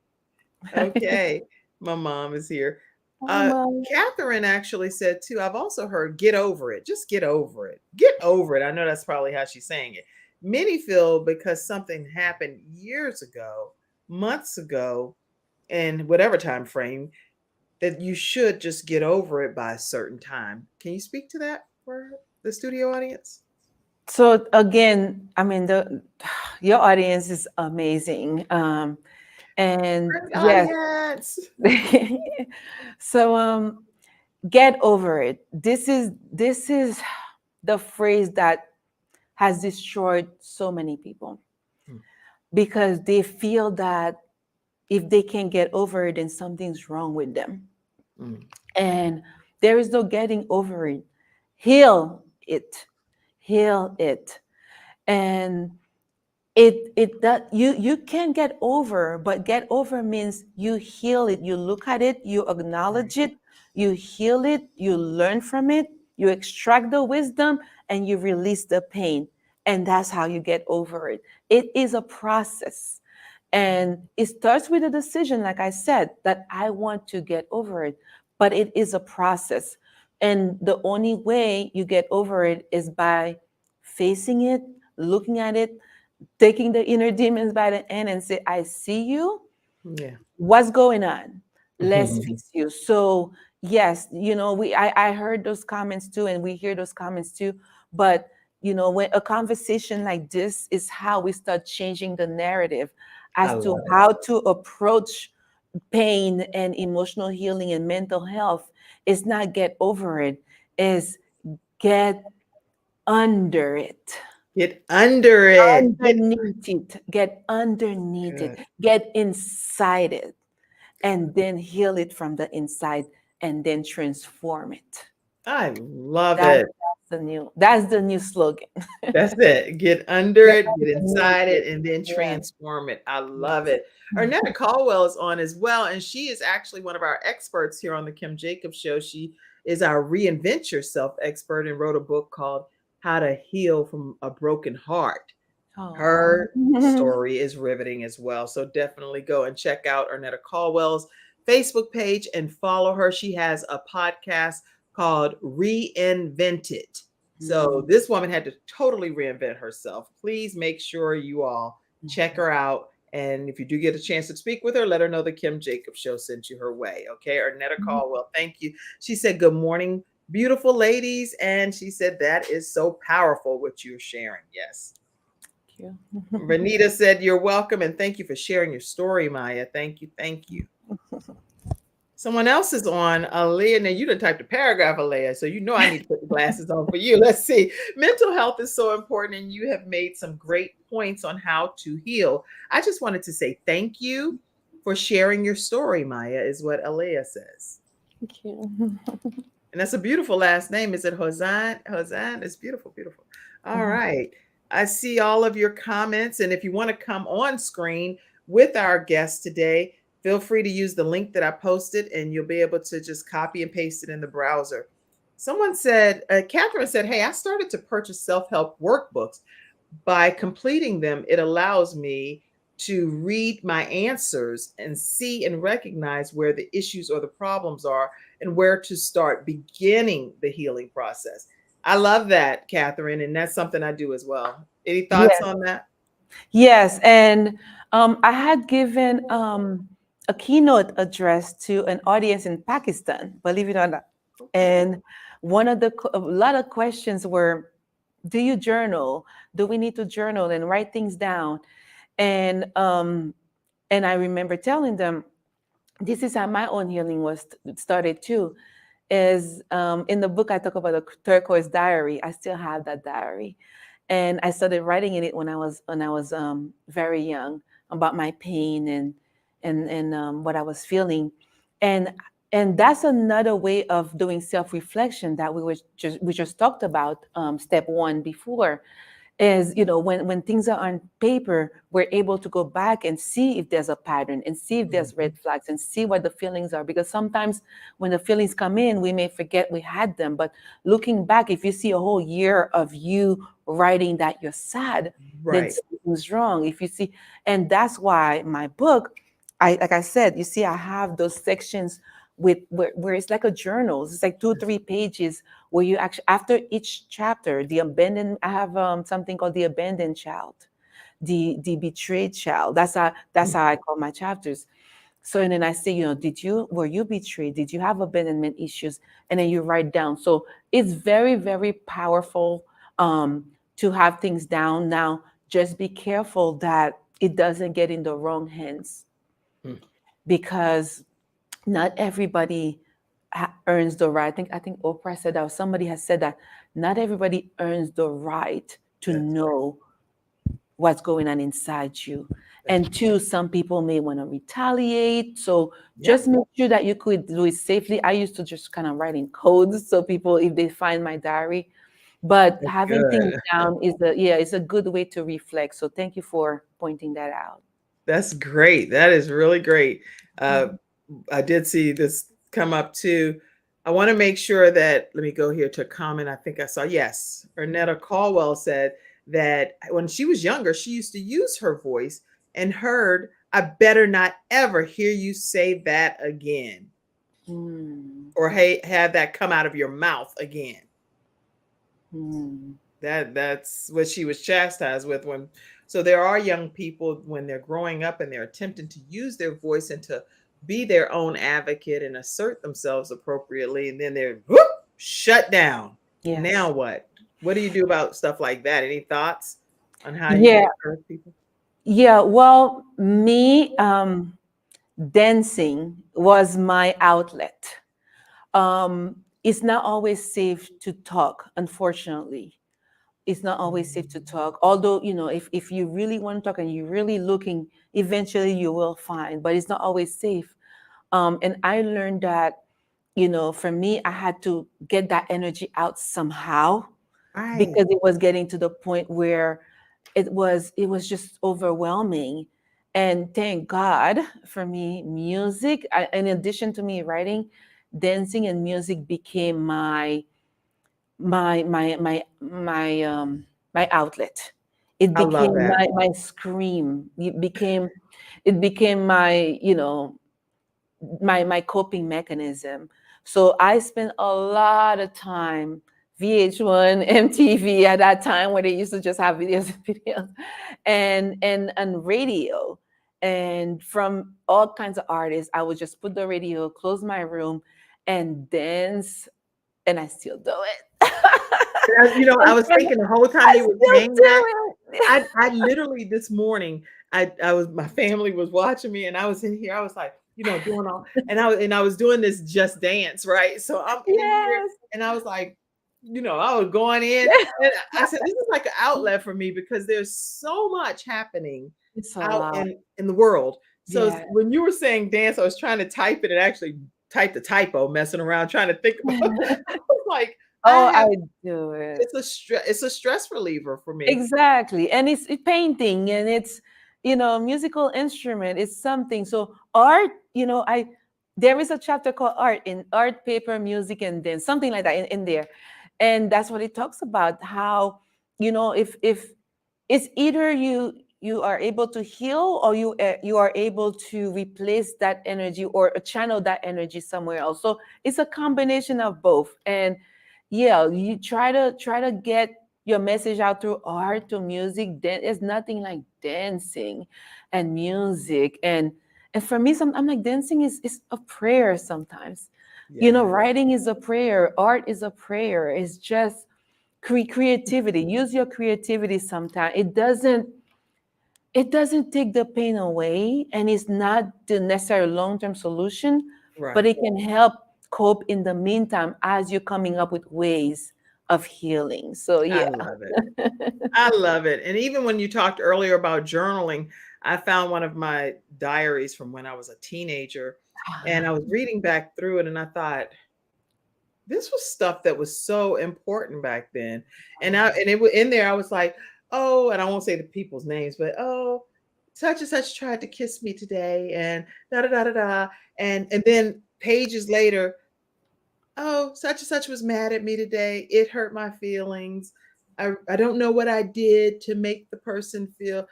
Okay. My mom is here. Hi, Mom. Catherine actually said too, I've also heard get over it. Just get over it. Get over it. I know that's probably how she's saying it. Many feel because something happened years ago, months ago, in whatever time frame, that you should just get over it by a certain time. Can you speak to that for the studio audience? So again, I mean, the your audience is amazing. And Great yes, audience. so get over it. This is the phrase that has destroyed so many people Mm, because they feel that if they can't get over it, then something's wrong with them. mm, And there is no getting over it. Heal it. Heal it. And it that you can get over, but get over means you heal it, you look at it, you right. acknowledge it, you heal it, you learn from it, you extract the wisdom, and you release the pain. And that's how you get over it. It is a process. And it starts with a decision, like I said, that I want to get over it. But it is a process. And the only way you get over it is by facing it, looking at it, taking the inner demons by the hand and say, I see you. Yeah. What's going on? Let's fix you. So yes, I heard those comments too, and we hear those comments too. But when a conversation like this is how we start changing the narrative I as to love it. how to approach pain and emotional healing and mental health. Is not get over it, is get under it. Get under it. Get underneath it, Good. get inside it, and then heal it from the inside, and then transform it. I love That's it. the new slogan. That's it. Get under it, get Underneath inside it. it, and then Yeah. transform it. I love Yes. it. Ernetta Caldwell is on as well, and she is actually one of our experts here on the Kim Jacobs Show. She is our Reinvent Yourself expert and wrote a book called How to Heal from a Broken Heart. Oh. Her story is riveting as well. So definitely go and check out Ernetta Caldwell's Facebook page and follow her. She has a podcast called Reinvented. So this woman had to totally reinvent herself. Please make sure you all check her out. And if you do get a chance to speak with her, let her know the Kim Jacobs Show sent you her way. Okay. Ernetta Caldwell, thank you. She said, good morning, beautiful ladies. And she said, that is so powerful what you're sharing. Yes. Thank Renita said, you're welcome. And thank you for sharing your story, Maya. Thank you. Thank you. Someone else is on, Alea. Now, you done typed a paragraph, Alea, so you know I need to put the glasses on for you. Let's see. Mental health is so important, and you have made some great points on how to heal. I just wanted to say thank you for sharing your story, Maya, is what Alea says. Thank you. And that's a beautiful last name. Is it Hosan? Hosan? It's beautiful, beautiful. All right. I see all of your comments. And if you want to come on screen with our guest today, feel free to use the link that I posted and you'll be able to just copy and paste it in the browser. Someone said, Catherine said, hey, I started to purchase self-help workbooks. By completing them, it allows me to read my answers and see and recognize where the issues or the problems are and where to start beginning the healing process. I love that, Catherine, and that's something I do as well. Any thoughts Yes. on that? Yes, and I had given a keynote address to an audience in Pakistan, believe it or not. And a lot of questions were, do you journal? Do we need to journal and write things down? And I remember telling them, this is how my own healing was started too. Is in the book I talk about the turquoise diary. I still have that diary, and I started writing in it when I was very young about my pain and what I was feeling, and that's another way of doing self-reflection that we just talked about, step one before, is when things are on paper, we're able to go back and see if there's a pattern and see if there's red flags and see what the feelings are, because sometimes when the feelings come in, we may forget we had them. But looking back, if you see a whole year of you writing that you're sad, then Right. something's wrong. If you see, and that's why my book, like I said, you see I have those sections where it's like a journal. It's like 2-3 pages where you actually, after each chapter, I have something called the abandoned child, the betrayed child. That's how I call my chapters. So, and then I say, were you betrayed? Did you have abandonment issues? And then you write down. So it's very, very powerful to have things down. Now, just be careful that it doesn't get in the wrong hands, because not everybody earns the right. I think Oprah said that, or somebody has said that not everybody earns the right to know what's going on inside you. And two, some people may want to retaliate. So just make sure that you could do it safely. I used to just kind of write in codes so people, if they find my diary, but having things down is a good way to reflect. So thank you for pointing that out. That's great. That is really great. I did see this come up too. I want to make sure that, let me go here to comment. I think I saw, yes, Ernetta Caldwell said that when she was younger, she used to use her voice and heard, I better not ever hear you say that again. Or hey, have that come out of your mouth again. That's what she was chastised with. So there are young people when they're growing up and they're attempting to use their voice and to be their own advocate and assert themselves appropriately, and then they're whoop, shut down. Yes. Now what? What do you do about stuff like that? Any thoughts on how you Yeah. encourage people? Yeah. Well, me, dancing was my outlet. It's not always safe to talk, unfortunately. It's not always safe to talk. Although, if you really want to talk and you're really looking, eventually you will find, but it's not always safe. And I learned that, for me, I had to get that energy out somehow Right. because it was getting to the point where it was just overwhelming. And thank God for me, music, in addition to me writing, dancing and music became my outlet. It I love became that. my scream. It became my coping mechanism. So I spent a lot of time VH1, MTV at that time where they used to just have videos and videos, and radio. And from all kinds of artists, I would just put the radio, close my room, and dance, and I still do it. I was thinking the whole time I you were still saying that, do it. I literally this morning, I was my family was watching me and I was in here. I was like, doing all and I was doing this just dance, right? So I'm in here Yes. and I was like, I was going in and I said, this is like an outlet for me because there's so much happening It's a out lot. in the world. So Yeah. when you were saying dance, I was trying to type it and actually typed the typo, messing around, trying to think about I was like, I Oh, I have do it. it's a stress reliever for me. Exactly. And it's painting, and it's, musical instrument is something. So art, there is a chapter called art in art, paper, music, and dance, something like that in there. And that's what it talks about, how, if it's either you are able to heal, or you are able to replace that energy or channel that energy somewhere else. So it's a combination of both. And yeah, you try to get your message out through art, to music. There's nothing like dancing and music. And for me, I'm like, dancing is a prayer sometimes. Yeah. Writing is a prayer, art is a prayer. It's just creativity. Use your creativity sometimes. It doesn't take the pain away, and it's not the necessary long-term solution, but Right. it can help cope in the meantime as you're coming up with ways of healing. So I yeah. love it. I love it. And even when you talked earlier about journaling, I found one of my diaries from when I was a teenager and I was reading back through it and I thought, this was stuff that was so important back then. And it was in there, I was like, oh, and I won't say the people's names, but oh, such and such tried to kiss me today, and da da da da da. And then pages later, oh, such and such was mad at me today. It hurt my feelings. I don't know what I did to make the person feel.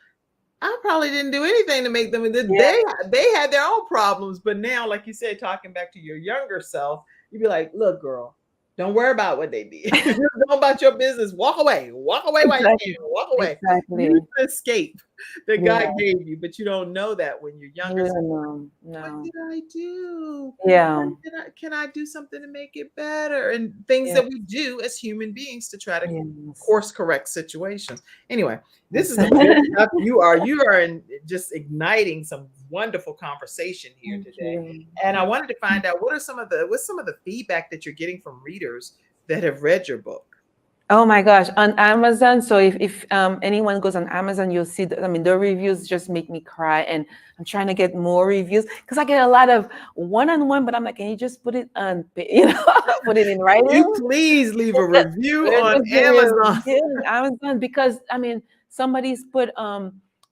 I probably didn't do anything to make them. Yeah. They had their own problems, but now, like you said, talking back to your younger self, you'd be like, "Look, girl, don't worry about what they did. Just go about your business. Walk away. Walk away while you can. Exactly. Walk away. Exactly. Use the escape that God Yeah. gave you, but you don't know that when you're younger. So No. what No. did I do? Yeah. Can I do something to make it better? And things Yeah. that we do as human beings to try to Yes. course correct situations. Anyway, this Yes. is some good stuff. You are just igniting some wonderful conversation here Thank today. you. And I wanted to find out what's some of the feedback that you're getting from readers that have read your book. Oh my gosh, on Amazon. So if anyone goes on Amazon, you'll see the reviews just make me cry, and I'm trying to get more reviews because I get a lot of one-on-one, but I'm like, can you just put it on, put it in writing? You please leave a review on Just give me a Amazon. review on Amazon, because somebody's put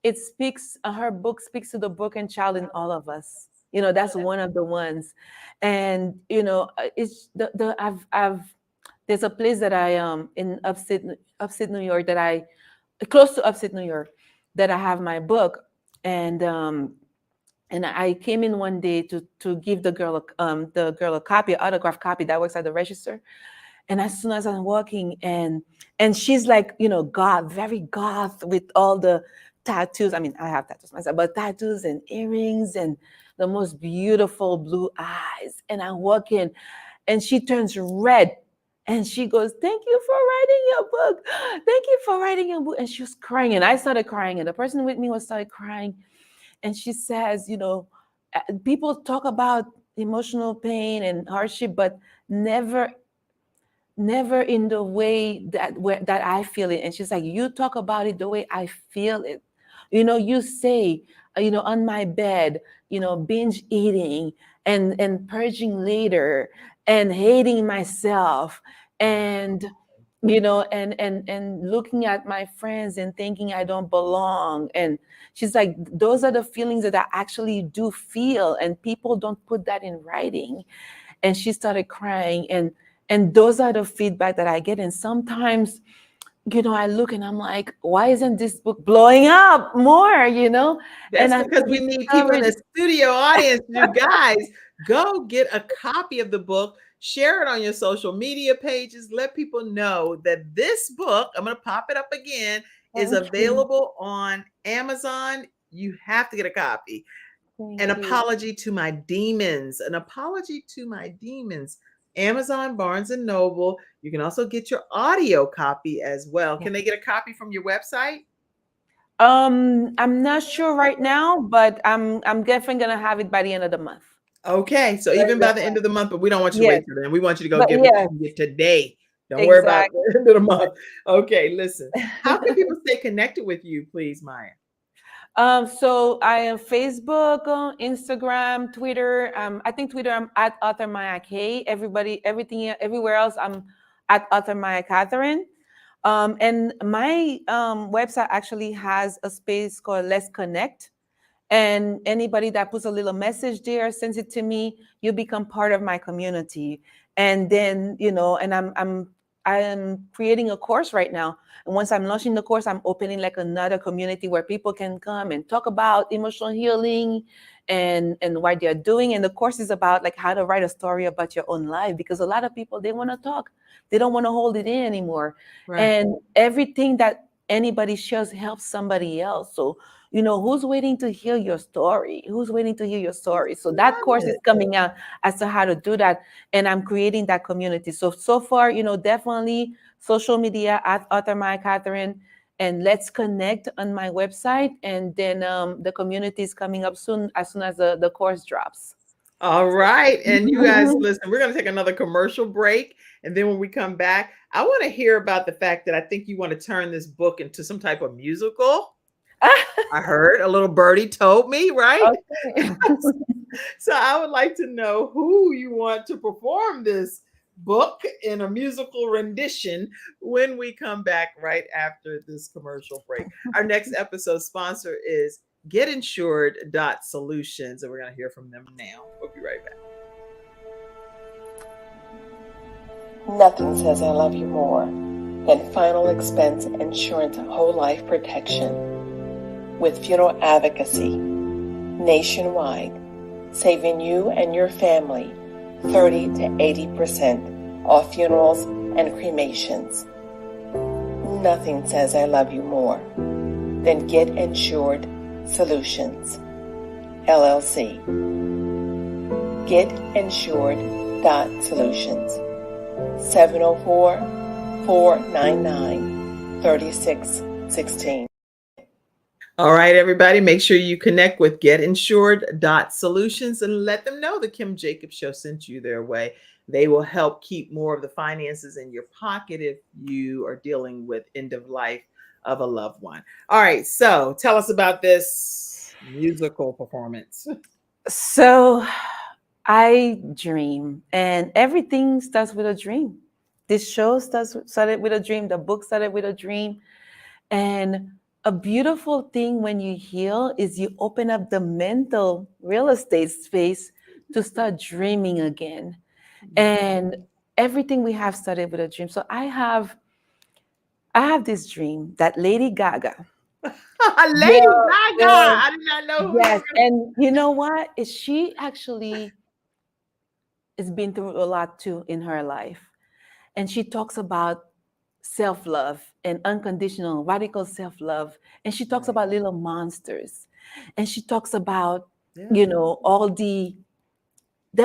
it speaks her book speaks to the broken child in all of us. That's one of the ones. And it's the I've there's a place that I in upstate New York, that I close to upstate New York, that I have my book. And I came in one day to give the girl a copy, an autograph copy, that works at the register. And as soon as I'm walking, and she's like, goth, very goth, with all the tattoos. I have tattoos myself, but tattoos and earrings, and the most beautiful blue eyes. And I walk in and she turns red and she goes, "Thank you for writing your book. Thank you for writing your book." And she was crying and I started crying and the person with me started crying. And she says, people talk about emotional pain and hardship, but never in the way that I feel it. And she's like, "You talk about it the way I feel it. You say, on my bed, binge eating and purging later and hating myself and and looking at my friends and thinking I don't belong." And she's like, "Those are the feelings that I actually do feel, and people don't put that in writing." And she started crying, and those are the feedback that I get. And sometimes, I look and I'm like, why isn't this book blowing up more? That's And I because we need people in the studio audience. You guys, go get a copy of the book, share it on your social media pages, let people know that this book, I'm going to pop it up again, is available on Amazon. You have to get a copy. An apology to my demons. An apology to my demons. Amazon, Barnes and Noble. You can also get your audio copy as well. Can they get a copy from your website? I'm not sure right now, but I'm definitely gonna have it by the end of the month. Okay, so even by the end of the month, but we don't want you to Yes. wait till then. We want you to go But get what you can get today. Don't worry about Exactly. the end of the month. Okay, listen. How can people stay connected with you, please, Maya? So I am Facebook, Instagram, Twitter. I think Twitter I'm at author Maya K. Everywhere else I'm at author Maya Catherine. And my website actually has a space called Let's Connect. And anybody that puts a little message there, sends it to me, you become part of my community. And then, and I'm creating a course right now. And once I'm launching the course, I'm opening like another community where people can come and talk about emotional healing and what they're doing. And the course is about like how to write a story about your own life, because a lot of people, they want to talk. They don't want to hold it in anymore. Right. And everything that anybody shares helps somebody else. So, who's waiting to hear your story? Who's waiting to hear your story? So that course is coming out as to how to do that. And I'm creating that community. So far, definitely social media at author Maya Catherine, and Let's Connect on my website. And then the community is coming up soon as the course drops. All right. And you guys, listen, we're going to take another commercial break. And then when we come back, I want to hear about the fact that I think you want to turn this book into some type of musical. I heard a little birdie told me, right? Okay. So I would like to know who you want to perform this book in a musical rendition when we come back right after this commercial break. Our next episode sponsor is getinsured.solutions, and we're going to hear from them now. We'll be right back. Nothing says I love you more than final expense insurance whole life protection. With funeral advocacy nationwide, saving you and your family 30 to 80% off funerals and cremations. Nothing says I love you more than Get Insured Solutions, LLC. GetInsured.Solutions, 704-499-3616. All right, everybody, make sure you connect with getinsured.solutions and let them know the Kim Jacobs Show sent you their way. They will help keep more of the finances in your pocket if you are dealing with end of life of a loved one. All right, so tell us about this musical performance. So I dream, and everything starts with a dream. This show started with a dream. The book started with a dream. And a beautiful thing when you heal is you open up the mental real estate space to start dreaming again. And everything we have started with a dream. So I have this dream that Lady Gaga. Lady Gaga. I did not know who Yes, and you know what? She actually has been through a lot too in her life. And she talks about self-love and unconditional radical self-love. And she talks about little monsters. And she talks about you know, all the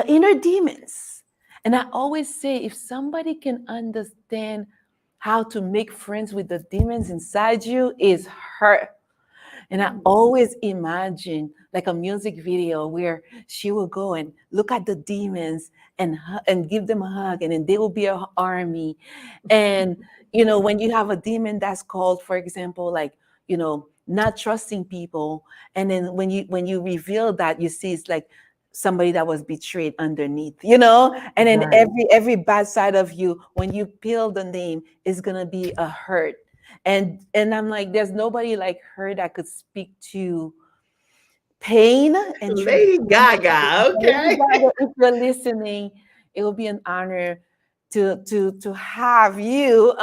inner demons. And I always say, if somebody can understand how to make friends with the demons inside you, is her. And I always imagine like a music video where she will go and look at the demons and give them a hug, and then they will be an army. And you know, when you have a demon that's called, for example, like, you know, not trusting people, and then when you reveal that, you see it's like somebody that was betrayed underneath, you know, and then Right. every bad side of you, when you peel the name, is gonna be a hurt. And I'm like, there's nobody like her that could speak to pain and Lady Gaga. Lady Okay. Gaga, if you're listening, it will be an honor to have you,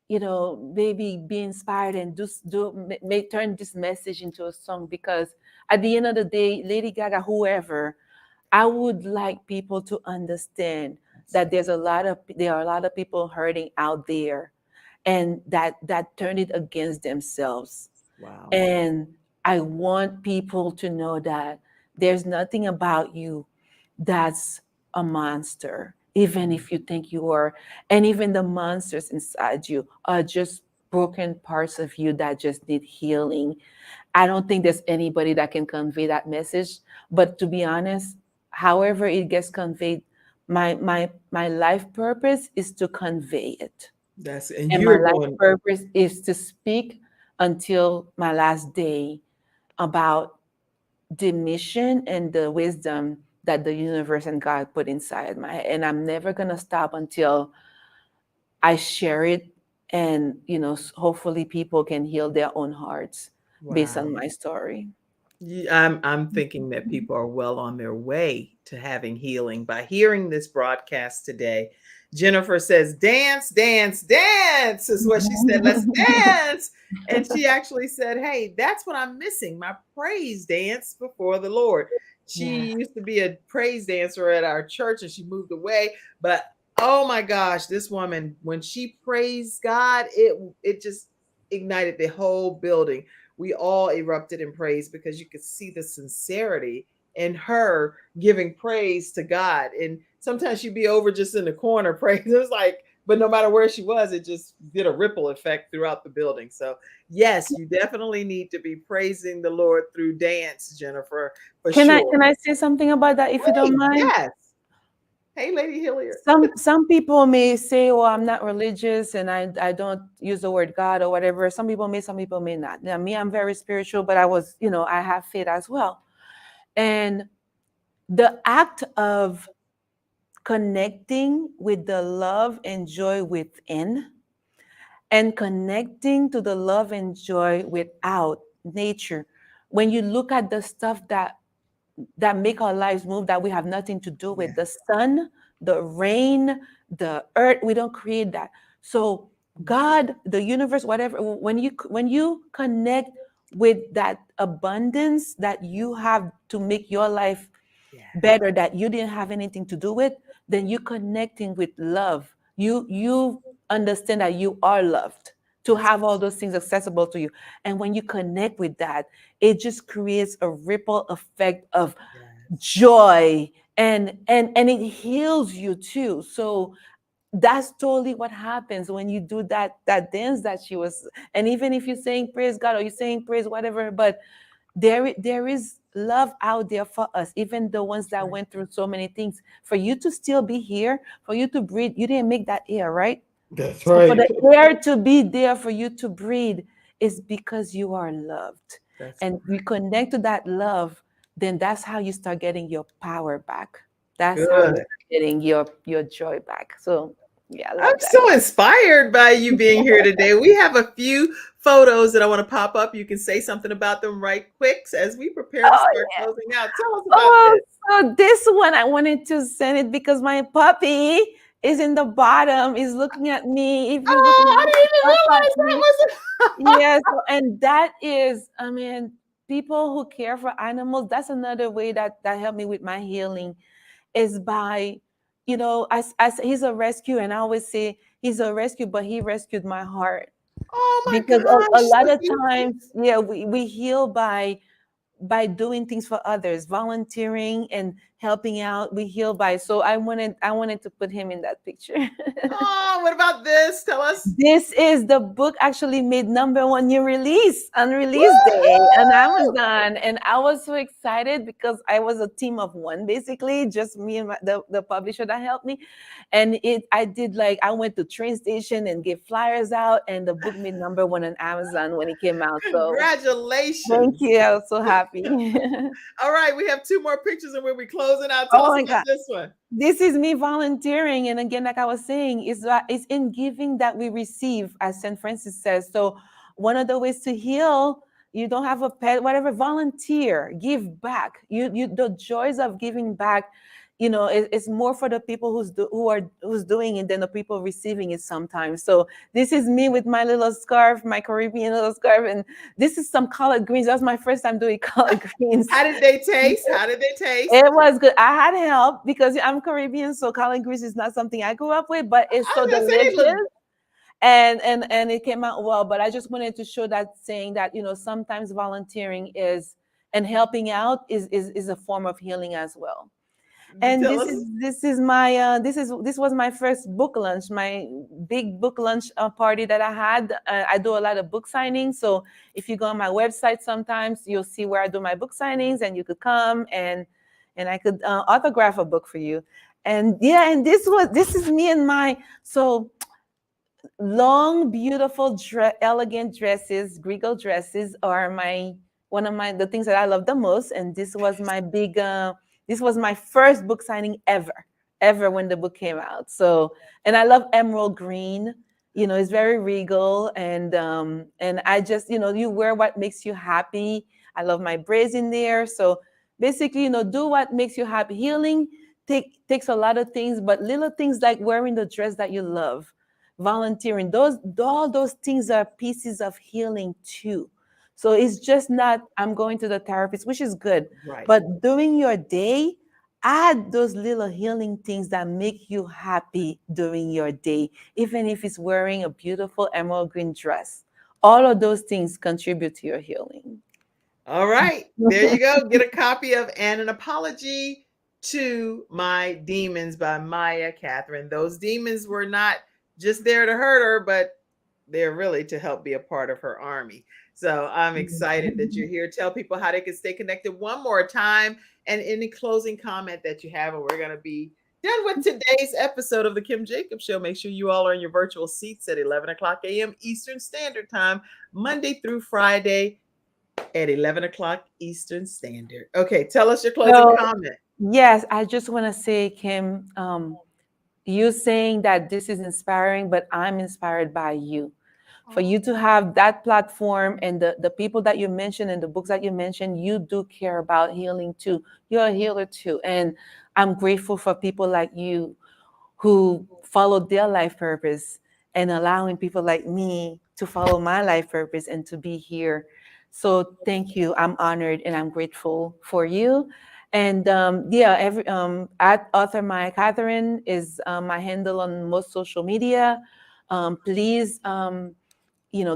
you know, maybe be inspired and may turn this message into a song, because at the end of the day, Lady Gaga, whoever, I would like people to understand that there are a lot of people hurting out there, and that turn it against themselves. Wow. And I want people to know that there's nothing about you that's a monster, even if you think you are. And even the monsters inside you are just broken parts of you that just need healing. I don't think there's anybody that can convey that message. But to be honest, however it gets conveyed, my life purpose is to convey it. And And my you're life doing purpose is to speak until my last day about the mission and the wisdom that the universe and God put inside my head. And I'm never going to stop until I share it. And, you know, hopefully people can heal their own hearts based wow. on my story. I'm thinking that people are well on their way to having healing by hearing this broadcast today. Jennifer says, dance, dance, dance is what she said. Let's dance. And she actually said, hey, that's what I'm missing, my praise dance before the Lord. She Yes. used to be a praise dancer at our church and she moved away. But oh my gosh, this woman, when she praised God, it just ignited the whole building. We all erupted in praise because you could see the sincerity in her giving praise to God. And sometimes she'd be over just in the corner praise. It was like, but no matter where she was, it just did a ripple effect throughout the building. So yes, you definitely need to be praising the Lord through dance, Jennifer, for sure. Can I say something about that, if you don't Please, mind? yes. Hey, Lady Hilliard. Some people may say, "Oh, I'm not religious and I don't use the word God or whatever." Some people may not. Now, me, I'm very spiritual, but I was, you know, I have faith as well. And the act of connecting with the love and joy within, and connecting to the love and joy without nature. When you look at the stuff that make our lives move, that we have nothing to do with, Yeah. the sun, the rain, the earth, we don't create that. So God, the universe, whatever, when you connect with that abundance that you have to make your life Yeah. better, that you didn't have anything to do with, then you connecting with love. You understand that you are loved, to have all those things accessible to you. And when you connect with that, it just creates a ripple effect of Yes. joy, and it heals you too. So that's totally what happens when you do that dance that she was. And even if you're saying praise God or you're saying praise whatever, but there is love out there for us, even the ones that went through so many things. For you to still be here, for you to breathe, you didn't make that air, right? That's So for right. the air to be there for you to breathe is because you are loved. That's And you connect to that love, then that's how you start getting your power back. That's how you good. start getting your joy back. So yeah, I I'm love that. so inspired by you being here today. We have a few photos that I want to pop up. You can say something about them right quick as we prepare to Oh start yeah. closing out. Tell us about Oh, this. so this one I wanted to send it because my puppy is in the bottom, is looking at me. If you look Oh, I didn't up at even me, realize that was yes, and that is, I mean, people who care for animals, that's another way that helped me with my healing, is by, you know, as he's a rescue, and I always say he's a rescue, but he rescued my heart. Oh my Because a gosh, so lot of beautiful. times, yeah, we heal by by doing things for others, volunteering and helping out. We heal by. So I wanted to put him in that picture. Oh, what about this? Tell us. This is the book actually made #1 new release on release day on Woohoo! Amazon. And I was so excited because I was a team of one, basically, just me and the publisher that helped me. And I went to train station and gave flyers out, and the book made #1 on Amazon when it came out. So thank Congratulations. you. I was so happy. All right, we have 2 more pictures and we'll be closing out. Tell Oh us my about God. this one. This is me volunteering. And again, like I was saying, it's in giving that we receive, as St. Francis says. So one of the ways to heal, you don't have a pet, whatever, volunteer, give back. The joys of giving back, it's more for the people who's doing it than the people receiving it sometimes. So this is me with my little scarf, my Caribbean little scarf, and this is some collard greens. That was my first time doing collard greens. How did they taste? How did they taste? It was good. I had help because I'm Caribbean, so collard greens is not something I grew up with, but it's I so was gonna say they delicious. look. And it came out well. But I just wanted to show that, saying that sometimes volunteering and helping out is a form of healing as well. And Tell us. this was my first book launch, my big book launch party that I had. I do a lot of book signings, so if you go on my website, sometimes you'll see where I do my book signings, and you could come and I could autograph a book for you. And yeah, and this is me and my long, beautiful, elegant dresses. Regal dresses are one of the things that I love the most. And this was my big. This was my first book signing ever when the book came out. So, and I love emerald green. It's very regal, and I just, you wear what makes you happy. I love my braids in there. So basically, do what makes you happy. Healing takes a lot of things, but little things like wearing the dress that you love, volunteering, all those things are pieces of healing too. So it's just not, I'm going to the therapist, which is good. Right. But during your day, add those little healing things that make you happy during your day, even if it's wearing a beautiful emerald green dress. All of those things contribute to your healing. All right, there you go. Get a copy of And an Apology to My Demons by Maya Catherine. Those demons were not just there to hurt her, but they're really to help be a part of her army. So I'm excited that you're here. Tell people how they can stay connected one more time, and any closing comment that you have, and we're going to be done with today's episode of the Kim Jacobs Show. Make sure you all are in your virtual seats at 11 o'clock a.m. Eastern Standard Time, Monday through Friday at 11 o'clock Eastern Standard. Okay, tell us your closing comment. Yes, I just want to say, Kim, you saying that this is inspiring, but I'm inspired by you. For you to have that platform, and the people that you mentioned and the books that you mentioned, you do care about healing too. You're a healer too. And I'm grateful for people like you who follow their life purpose and allowing people like me to follow my life purpose and to be here. So thank you. I'm honored and I'm grateful for you. And at author Maya Catherine is my handle on most social media. Please,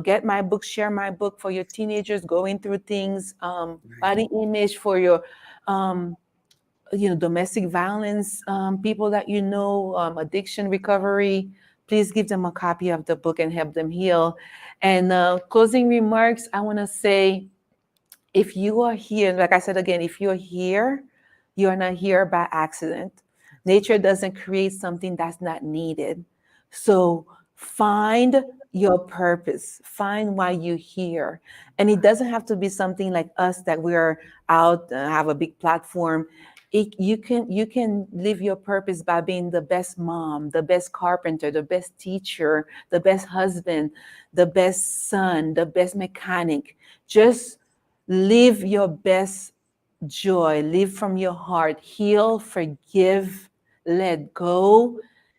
get my book, share my book for your teenagers going through things, body image for your, domestic violence, people that addiction recovery. Please give them a copy of the book and help them heal. And closing remarks, I want to say, if you are here, like I said again, if you're here, you are not here by accident. Nature doesn't create something that's not needed. So find your purpose, find why you're here. And it doesn't have to be something like us that we're out, have a big platform. You can live your purpose by being the best mom, the best carpenter, the best teacher, the best husband, the best son, the best mechanic. Just live your best joy, live from your heart, heal, forgive, let go,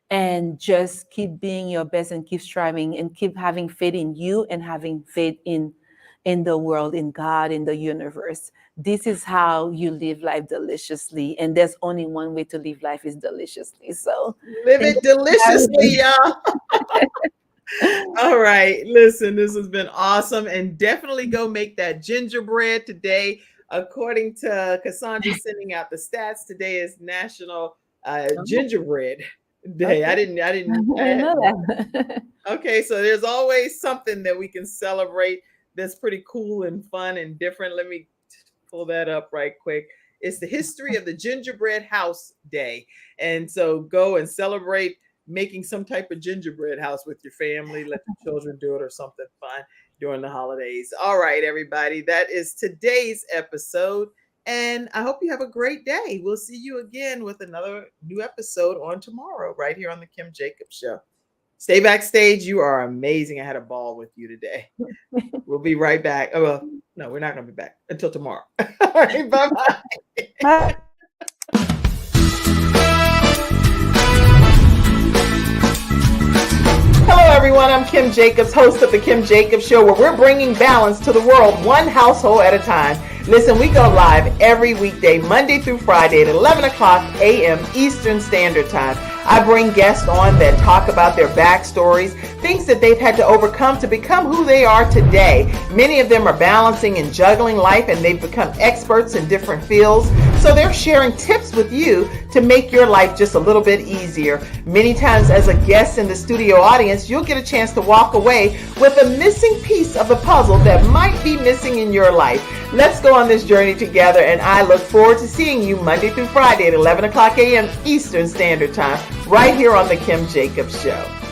and just keep being your best and keep striving and keep having faith in you and having faith in the world, in God, in the universe. This is how you live life deliciously. And there's only one way to live life, is deliciously. So live it deliciously, y'all. All right. Listen, this has been awesome. And definitely go make that gingerbread today. according to Cassandra sending out the stats, today is National Gingerbread Day. Okay. I didn't I didn't know that. Okay, so there's always something that we can celebrate that's pretty cool and fun and different. Let me pull that up right quick. It's the history of the Gingerbread House Day. And so go and celebrate making some type of gingerbread house with your family. Let the children do it or something fun during the holidays. All right, everybody, that is today's episode. And I hope you have a great day. We'll see you again with another new episode on tomorrow, right here on the Kim Jacobs Show. Stay backstage. You are amazing. I had a ball with you today. We'll be right back. Oh, well, no, we're not going to be back until tomorrow. All right, bye-bye. Bye. Hello, everyone. I'm Kim Jacobs, host of the Kim Jacobs Show, where we're bringing balance to the world one household at a time. Listen, we go live every weekday, Monday through Friday at 11 o'clock a.m. Eastern Standard Time. I bring guests on that talk about their backstories, things that they've had to overcome to become who they are today. Many of them are balancing and juggling life, and they've become experts in different fields. So they're sharing tips with you to make your life just a little bit easier. Many times as a guest in the studio audience, you'll get a chance to walk away with a missing piece of the puzzle that might be missing in your life. Let's go on this journey together, and I look forward to seeing you Monday through Friday at 11 o'clock a.m. Eastern Standard Time, right here on the Kim Jacobs Show.